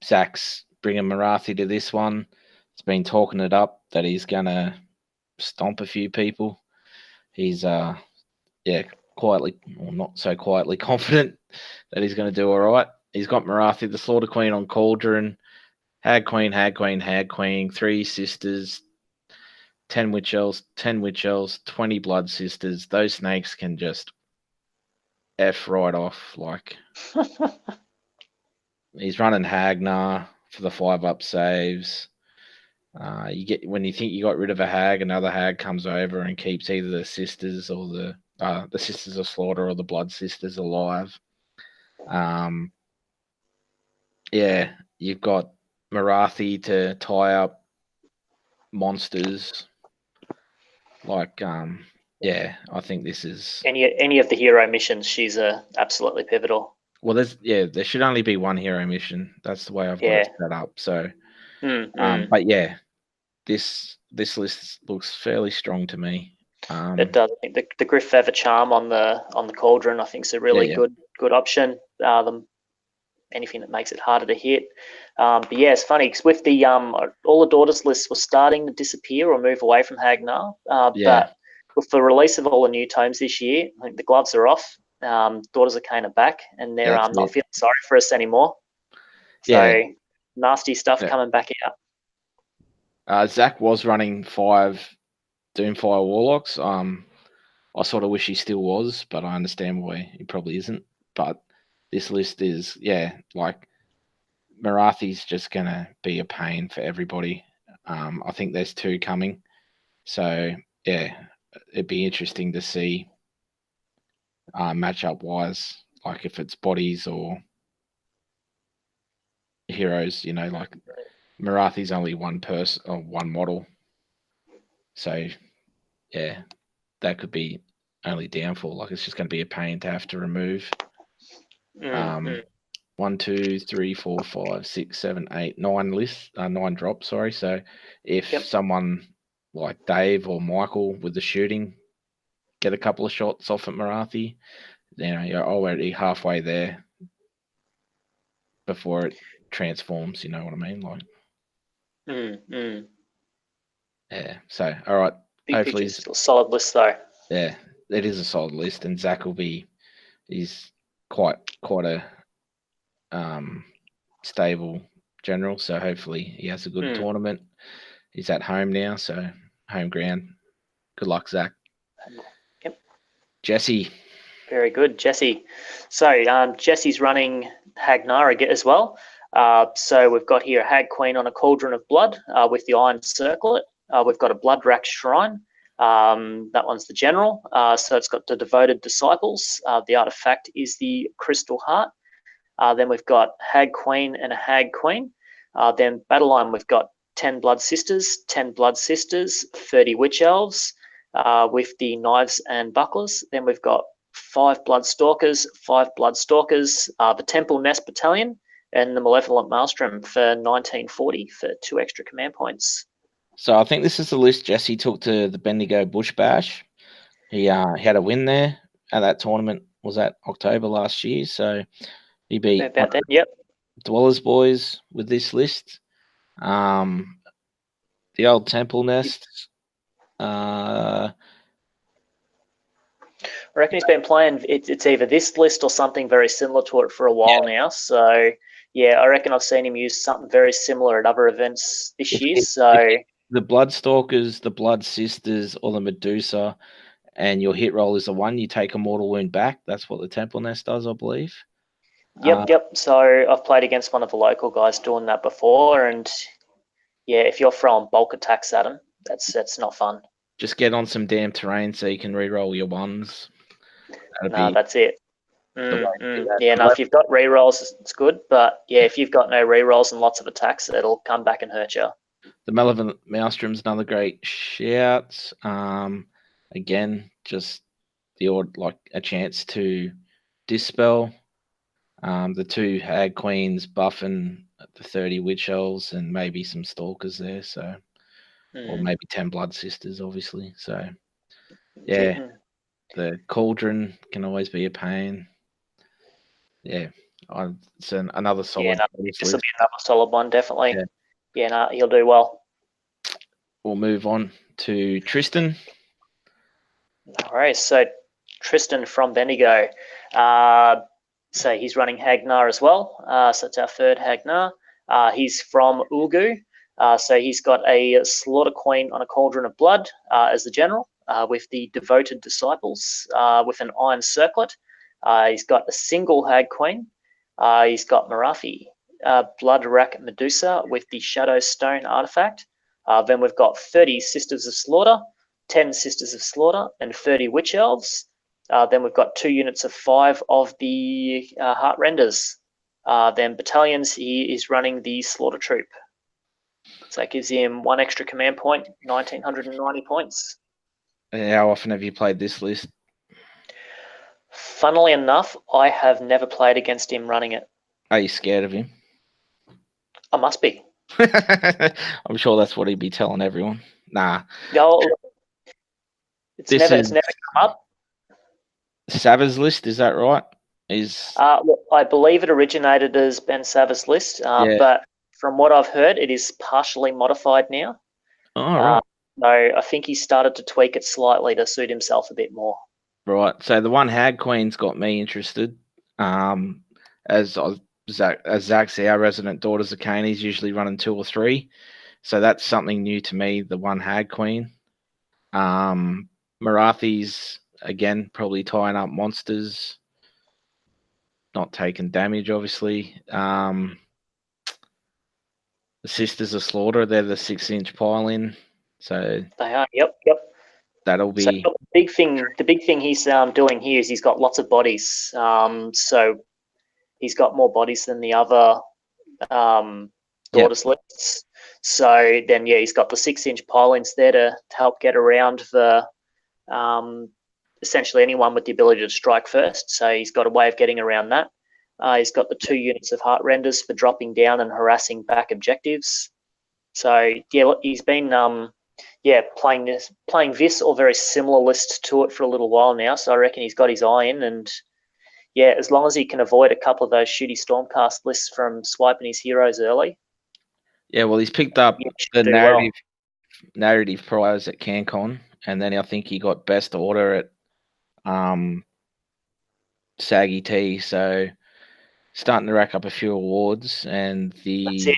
Zach's bringing Marathi to this one. He's been talking it up that he's gonna stomp a few people. He's quietly, or not so quietly, confident that he's going to do all right. He's got Marathi, the Slaughter Queen on Cauldron, Hag Queen, Hag Queen, Hag Queen, 3 Sisters, 10 Witch Elves, 20 Blood Sisters. Those snakes can just F right off. Like, he's running Hagnar for the 5-up saves. You get when you think you got rid of a hag, another hag comes over and keeps either the sisters or the sisters of slaughter or the blood sisters alive. Yeah, you've got Marathi to tie up monsters. Like, I think this is any of the hero missions, she's absolutely pivotal. well. There should only be one hero mission. That's the way I've got it set up. So, but yeah, this list looks fairly strong to me. It does. I think the Griff Feather Charm on the Cauldron, I think, is a really good option. Anything that makes it harder to hit. But yeah, it's funny because with the all the daughters lists were starting to disappear or move away from Hagnar. But with the release of all the new tomes this year, I think the gloves are off. Daughters of Cain are back, and they're not feeling sorry for us anymore. So nasty stuff coming back out. Zach was running 5 Doomfire Warlocks. I sort of wish he still was, but I understand why he probably isn't. But this list is, like Marathi's just going to be a pain for everybody. I think there's 2 coming. So, it'd be interesting to see matchup wise, like if it's bodies or heroes, like Marathi's only one person or one model. So, that could be only downfall. Like, it's just going to be a pain to have to remove. 1, 2, 3, 4, 5, 6, 7, 8, 9 lists, 9 drops. Sorry. So if someone like Dave or Michael with the shooting get a couple of shots off at Marathi, you're already halfway there before it transforms. You know what I mean? Like, yeah. So all right. hopefully, it's a solid list though. Yeah, it is a solid list, and Zach will be. He's quite a stable general, so hopefully he has a good tournament. He's at home now, so home ground. Good luck, Zach. Yep. Jesse. Very good, Jesse. So Jesse's running Hagnar as well. So we've got here a Hag Queen on a Cauldron of Blood with the Iron Circlet. We've got a Blood Rack Shrine. That one's the general. So it's got the Devoted Disciples. The artifact is the Crystal Heart. Then we've got Hag Queen and a Hag Queen. Then Battle Line, we've got 10 Blood Sisters, 10 Blood Sisters, 30 Witch Elves with the Knives and Bucklers. Then we've got 5 Blood Stalkers, 5 Blood Stalkers, the Temple Nest Battalion, and the Malevolent Maelstrom for 1940 for 2 extra command points. So I think this is the list Jesse took to the Bendigo Bush Bash. He had a win there at that tournament. Was that October last year? So he beat about that. Yep. Dwellers Boys with this list. The old Temple Nest. I reckon he's been playing. It's either this list or something very similar to it for a while now. So yeah, I reckon I've seen him use something very similar at other events this year. So the Bloodstalkers, the Blood Sisters, or the Medusa, and your hit roll is the 1, you take a mortal wound back. That's what the Temple Nest does, I believe. Yep. So I've played against one of the local guys doing that before, and yeah, if you're throwing bulk attacks at him, that's not fun. Just get on some damn terrain so you can re-roll your 1s. That's it. Yeah, no, if you've got re-rolls, it's good, but yeah, if you've got no re-rolls and lots of attacks, it'll come back and hurt you. The Malevolent Maelstrom's another great shout. Again, just the odd, like a chance to dispel. The 2 Hag Queens buffing the 30 Witch Elves and maybe some Stalkers there, so or maybe 10 Blood Sisters, obviously. So yeah, the Cauldron can always be a pain. Yeah, It's another solid. Yeah, this will be another solid one, definitely. Yeah, no, he'll do well. We'll move on to Tristan. All right, so Tristan from Bendigo. So he's running Hagnar as well. So it's our third Hagnar. He's from Ulgu. So he's got a Slaughter Queen on a Cauldron of Blood as the general, with the Devoted Disciples, with an Iron Circlet. He's got a single Hag Queen. He's got Marathi, Blood Rack Medusa with the Shadow Stone artifact. Then we've got 30 Sisters of Slaughter, 10 Sisters of Slaughter, and 30 Witch Elves. Then we've got 2 units of 5 of the Heart Renders. Then battalions, he is running the Slaughter Troop. So that gives him 1 extra command point, 1,990 points. How often have you played this list? Funnily enough, I have never played against him running it. Are you scared of him? I must be. I'm sure that's what he'd be telling everyone. Nah. No, it's never come up. Sava's list, is that right? Well, I believe it originated as Ben Sava's list, but from what I've heard, it is partially modified now. Oh, right. So I think he started to tweak it slightly to suit himself a bit more. Right. So the one Hag Queen's got me interested. As Zach's our resident Daughters of Cain, he's usually running 2 or 3. So that's something new to me, the one Hag Queen. Marathi's, again, probably tying up monsters. Not taking damage, obviously. The Sisters of Slaughter, they're the 6-inch pile-in. So they are. Yep. That'll be so the big thing he's doing here is he's got lots of bodies. So he's got more bodies than the other Daughters lists. So then, he's got the 6-inch pile-ins there to help get around the essentially anyone with the ability to strike first. So he's got a way of getting around that. He's got the 2 units of Heart Renders for dropping down and harassing back objectives. So he's been playing this or very similar list to it for a little while now. So I reckon he's got his eye in, and as long as he can avoid a couple of those shooty Stormcast lists from swiping his heroes early. Yeah, well, he's picked up the narrative prize at CanCon, and then I think he got best order at Saggy T. So starting to rack up a few awards, and the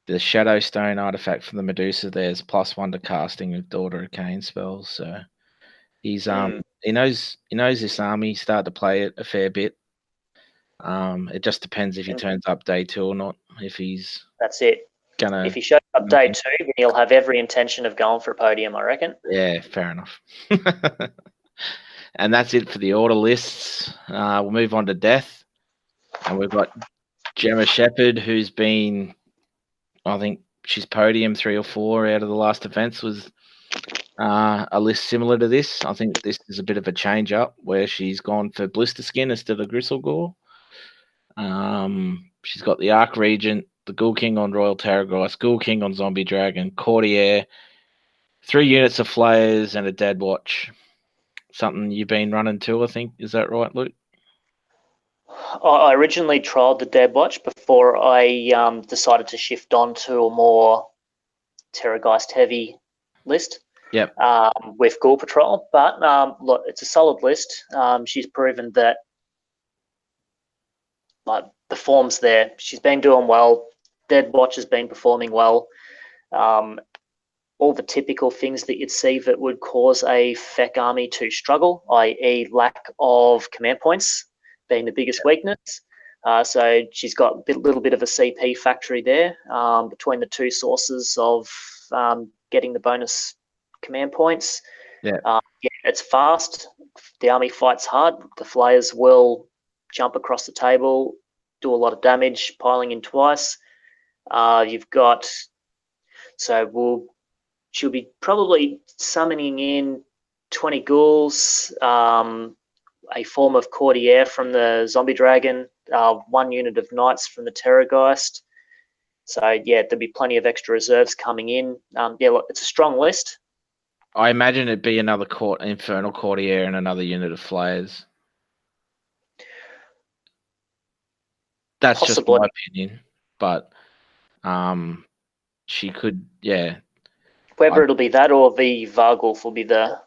Shadowstone artifact from the Medusa, there's +1 to casting of Daughter of Cain spells. So he's he knows this army. Started to play it a fair bit. It just depends if he turns up day 2 or not. If he's if he shows up day 2, then he'll have every intention of going for a podium, I reckon. Yeah, fair enough. And that's it for the order lists. We'll move on to death, and we've got Gemma Shepherd, who's been, I think she's podium 3 or 4 out of the last events, was a list similar to this. I think this is a bit of a change up where she's gone for Blister Skin instead of Gristlegore. She's got the Arc Regent, the Ghoul King on Royal Terrorgeist, Ghoul King on Zombie Dragon, Courtier, 3 units of Flayers, and a Dead Watch. Something you've been running too, I think. Is that right, Luke? I originally trialled the Dead Watch before I decided to shift on to a more Terrorgeist heavy list. Yep. With Ghoul Patrol, but look, it's a solid list. She's proven that the form's there. She's been doing well. Dead Watch has been performing well. All the typical things that you'd see that would cause a FEC army to struggle, i.e. lack of command points being the biggest weakness. So she's got a little bit of a CP factory there between the 2 sources of getting the bonus command points. It's fast. The army fights hard. The Flayers will jump across the table, do a lot of damage, piling in twice. She'll be probably summoning in 20 ghouls, a form of Courtier from the Zombie Dragon, 1 unit of Knights from the Terrorgeist. So, there'll be plenty of extra reserves coming in. Look, it's a strong list. I imagine it'd be another Infernal Courtier and another unit of Flayers. That's just Possibly. my opinion, but she could, yeah. Whether it'll be that or the Vargulf will be the.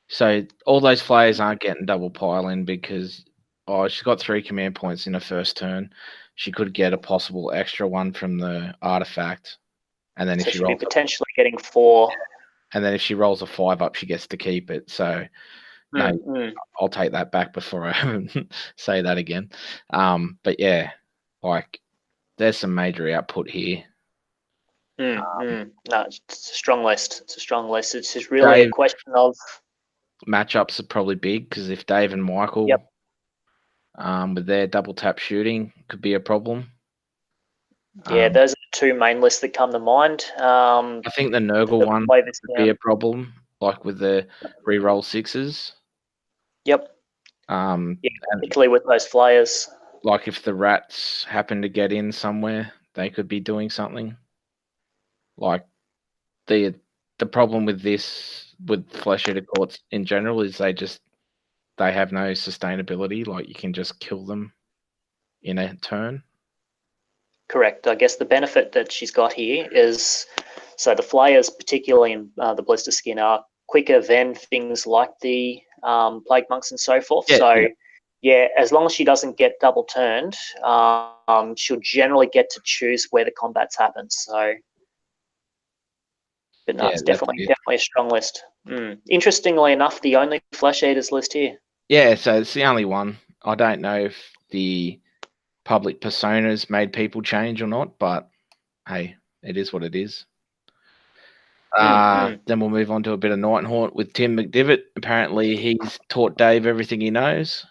So all those flayers aren't getting double piling because she's got 3 command points in her first turn. She could get a possible extra one from the artifact, and then So if she she'll be rolls potentially getting 4. and then if she rolls a 5 up, she gets to keep it. So no, I'll take that back before I say that again. But yeah, like there's some major output here. No, it's a strong list. It's a strong list. It's just really a Dave, question of matchups are probably big because if Dave and Michael, Yep. with their double tap shooting, could be a problem. Yeah, those are the 2 main lists that come to mind. I think the Nurgle one play this could down. be a problem, like with the re-roll 6s. Yep. And Particularly with those flayers. like if the rats happen to get in somewhere, they could be doing something. Like the problem with this, with flesh eater courts in general, is they have no sustainability. Like you can just kill them in a turn. Correct. I guess the benefit that she's got here is, so the flayers, particularly in the blister skin, are quicker than things like the plague monks and so forth. Yeah, as long as she doesn't get double turned, she'll generally get to choose where the combats happen. So, but no, it's definitely a strong list. Interestingly enough, the only flesh eaters list here. Yeah, so it's the only one. I don't know if the public personas made people change or not, but hey, it is what it is. Then we'll move on to a bit of Night and Haunt with Tim McDivitt. Apparently, he's taught Dave everything he knows.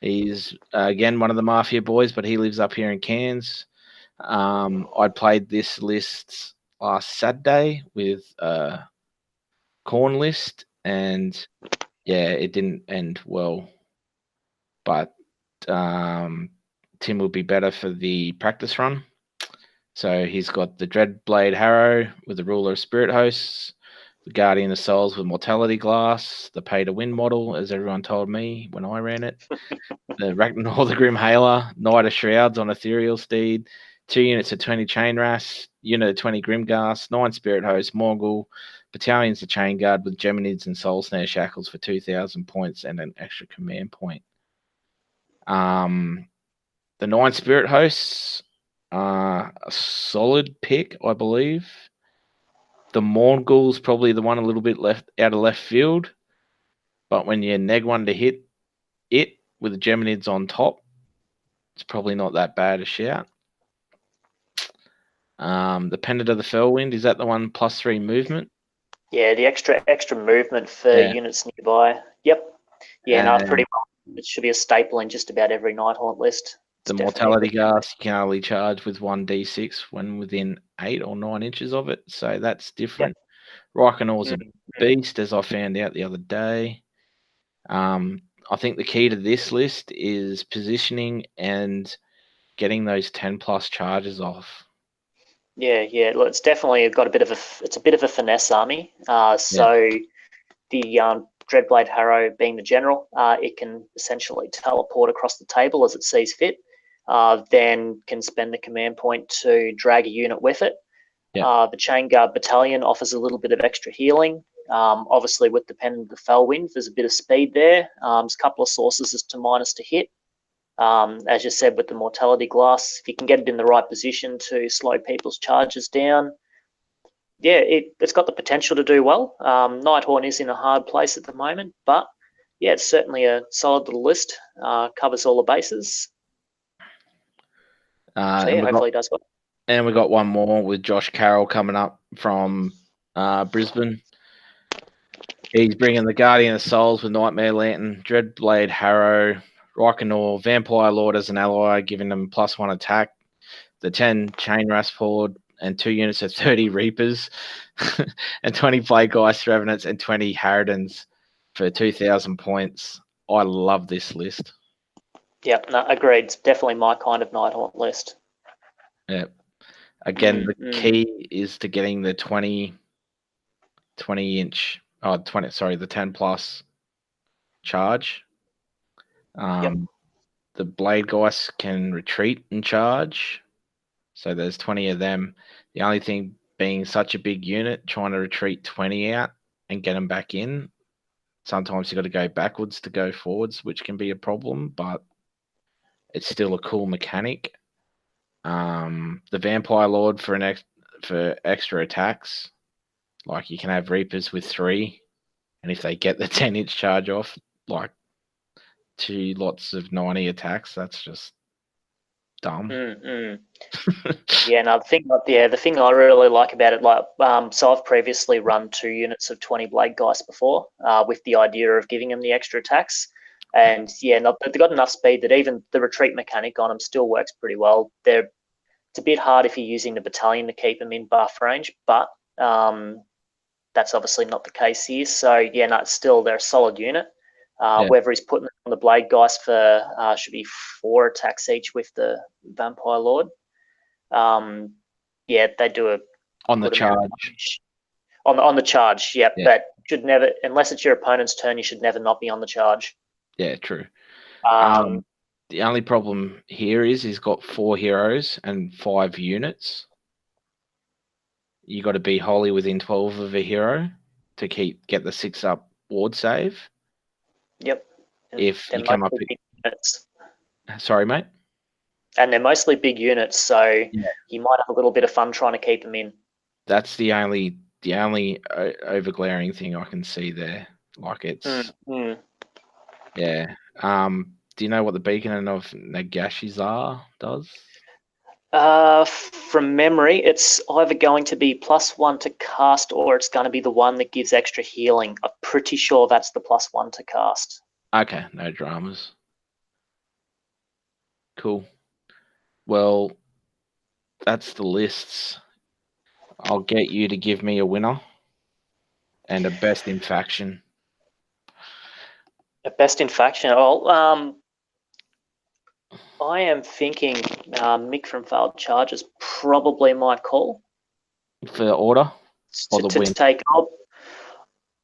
He's again one of the Mafia boys, but he lives up here in Cairns. I played this list last Saturday with Corn list, and yeah, it didn't end well. But Tim will be better for the practice run. So he's got the Dreadblade Harrow with the Ruler of Spirit Hosts, the Guardian of Souls with Mortality Glass, the Pay to Win model, as everyone told me when I ran it, the Ragnar the Grim Hailer, Knight of Shrouds on Ethereal Steed, 2 units of 20 Chain Ras, unit of 20 Grimghast, 9 Spirit Hosts, Morgul, battalions of Chain Guard with Geminids and Soul Snare Shackles for 2,000 points and an extra command point. The 9 Spirit Hosts, a solid pick, I believe. The Morgul's probably the one a little bit out of left field, but when you neg one to hit it with the Geminids on top, it's probably not that bad a shout. The Pendant of the Fellwind, is that the one +3 movement? Yeah, the extra movement for units nearby. Yep. Yeah, no, pretty well. It should be a staple in just about every Night Haunt list. The Mortality Gas, you can only charge with 1d6 when within 8 or 9 inches of it, so that's different. Yep. Reichenor's a beast, as I found out the other day. I think the key to this list is positioning and getting those 10+ charges off. Yeah. Well, it's definitely got a bit of a finesse army. So the Dreadblade Harrow being the general, it can essentially teleport across the table as it sees fit. Then can spend the command point to drag a unit with it. The Chain Guard Battalion offers a little bit of extra healing. Obviously, with the Pendant of the Fellwind, there's a bit of speed there. There's a couple of sources as to minus to hit. As you said, with the Mortality Glass, if you can get it in the right position to slow people's charges down, yeah, it's got the potential to do well. Nighthorn is in a hard place at the moment, but yeah, it's certainly a solid little list. Covers all the bases. So yeah, hopefully it does well. And we got one more with Josh Carroll coming up from Brisbane. He's bringing the Guardian of Souls with Nightmare Lantern, Dreadblade Harrow, Reikenor, Vampire Lord as an ally, giving them +1 attack. The 10 Chain Raspord and 2 units of 30 Reapers, and 20 Plaguegeist Revenants and 20 Harridans for 2,000 points. I love this list. Yep, no, agreed. It's definitely my kind of Nighthaunt list. Yeah. Again, the key is to getting the 20 inch, the 10+ charge. the blade guys can retreat and charge. So there's 20 of them. The only thing being such a big unit, trying to retreat 20 out and get them back in. Sometimes you got to go backwards to go forwards, which can be a problem, but it's still a cool mechanic. The Vampire Lord for extra attacks, like you can have Reapers with 3, and if they get the 10-inch charge off, like 2 lots of 90 attacks, that's just dumb. Yeah, no, the thing I really like about it, so I've previously run 2 units of 20 Blade Geist before, with the idea of giving them the extra attacks. And yeah, they've got enough speed that even the retreat mechanic on them still works pretty well. It's a bit hard if you're using the battalion to keep them in buff range, but that's obviously not the case here. So yeah, no, they're a solid unit. Whether he's putting on the Blade Geist for should be 4 attacks each with the Vampire Lord. Yeah, they do a on the charge. On the charge, yeah. But should never, unless it's your opponent's turn, you should never not be on the charge. Yeah, true. The only problem here is he's got 4 heroes and 5 units. You got to be wholly within 12 of a hero to get the 6-up ward save. Yep. If you come up big units. Sorry, mate. And they're mostly big units, so you might have a little bit of fun trying to keep them in. That's the only overglaring thing I can see there. Like it's yeah. Do you know what the Beacon of Nagashizar does? From memory, it's either going to be +1 to cast, or it's going to be the one that gives extra healing. I'm pretty sure that's the +1 to cast. Okay, no dramas. Cool. Well, that's the lists. I'll get you to give me a winner and a best in faction. A best in faction? Oh, I am thinking Mick from Failed Charges probably my call. For the order? Or the win? Take up.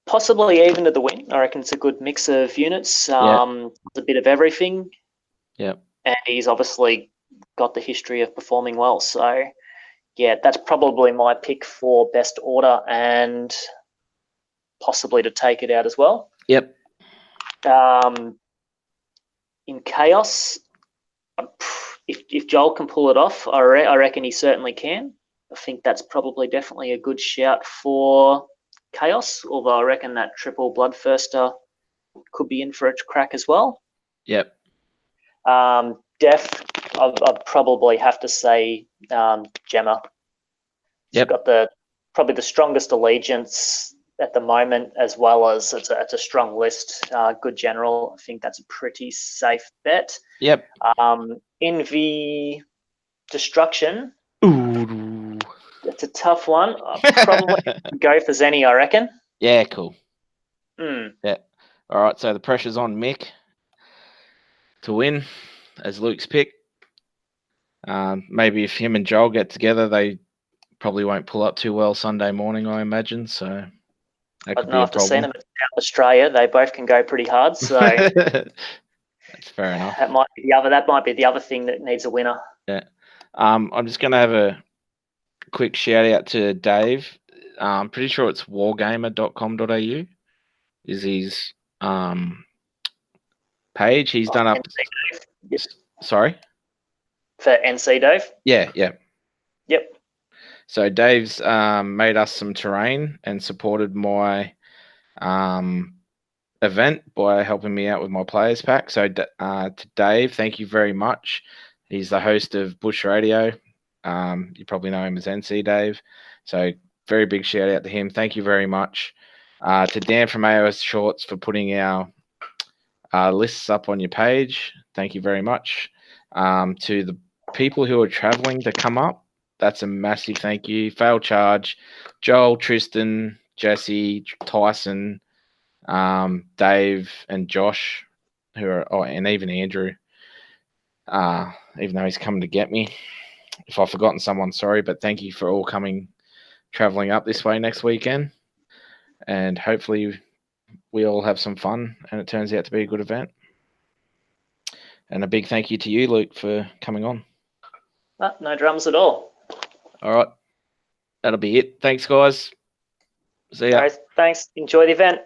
Possibly even to the win. I reckon it's a good mix of units. A bit of everything. Yep. And he's obviously got the history of performing well. So, yeah, that's probably my pick for best order and possibly to take it out as well. Yep. In Chaos, if Joel can pull it off, I reckon he certainly can. I think that's probably definitely a good shout for Chaos, although I reckon that triple Bloodthirster could be in for a crack as well. Yep. Def, I'd probably have to say Gemma. She's got probably the strongest allegiance at the moment, as well as it's a strong list. Good general. I think that's a pretty safe bet. Yep. Envy Destruction. Ooh. It's a tough one. I'll probably go for Zenny, I reckon. Yeah, cool. Yeah. All right, so the pressure's on Mick to win as Luke's pick. Maybe if him and Joel get together, they probably won't pull up too well Sunday morning, I imagine. So that could be a problem. After seeing them in South Australia, they both can go pretty hard. So that's fair enough. That might be the other thing that needs a winner. Yeah. I'm just going to have a quick shout out to Dave. I'm pretty sure it's wargamer.com.au is his page. He's done up. Sorry? For NC Dave? Yeah. Yep. So Dave's made us some terrain and supported my event by helping me out with my players pack. So to Dave, thank you very much. He's the host of Bush Radio. You probably know him as NC Dave. So very big shout out to him. Thank you very much. To Dan from AOS Shorts for putting our lists up on your page. Thank you very much. To the people who are traveling to come up, that's a massive thank you. Fail Charge, Joel, Tristan, Jesse, Tyson, Dave, and Josh, and even Andrew, even though he's coming to get me. If I've forgotten someone, sorry, but thank you for all traveling up this way next weekend. And hopefully we all have some fun and it turns out to be a good event. And a big thank you to you, Luke, for coming on. No dramas at all. All right. That'll be it. Thanks, guys. See ya. All right, thanks. Enjoy the event.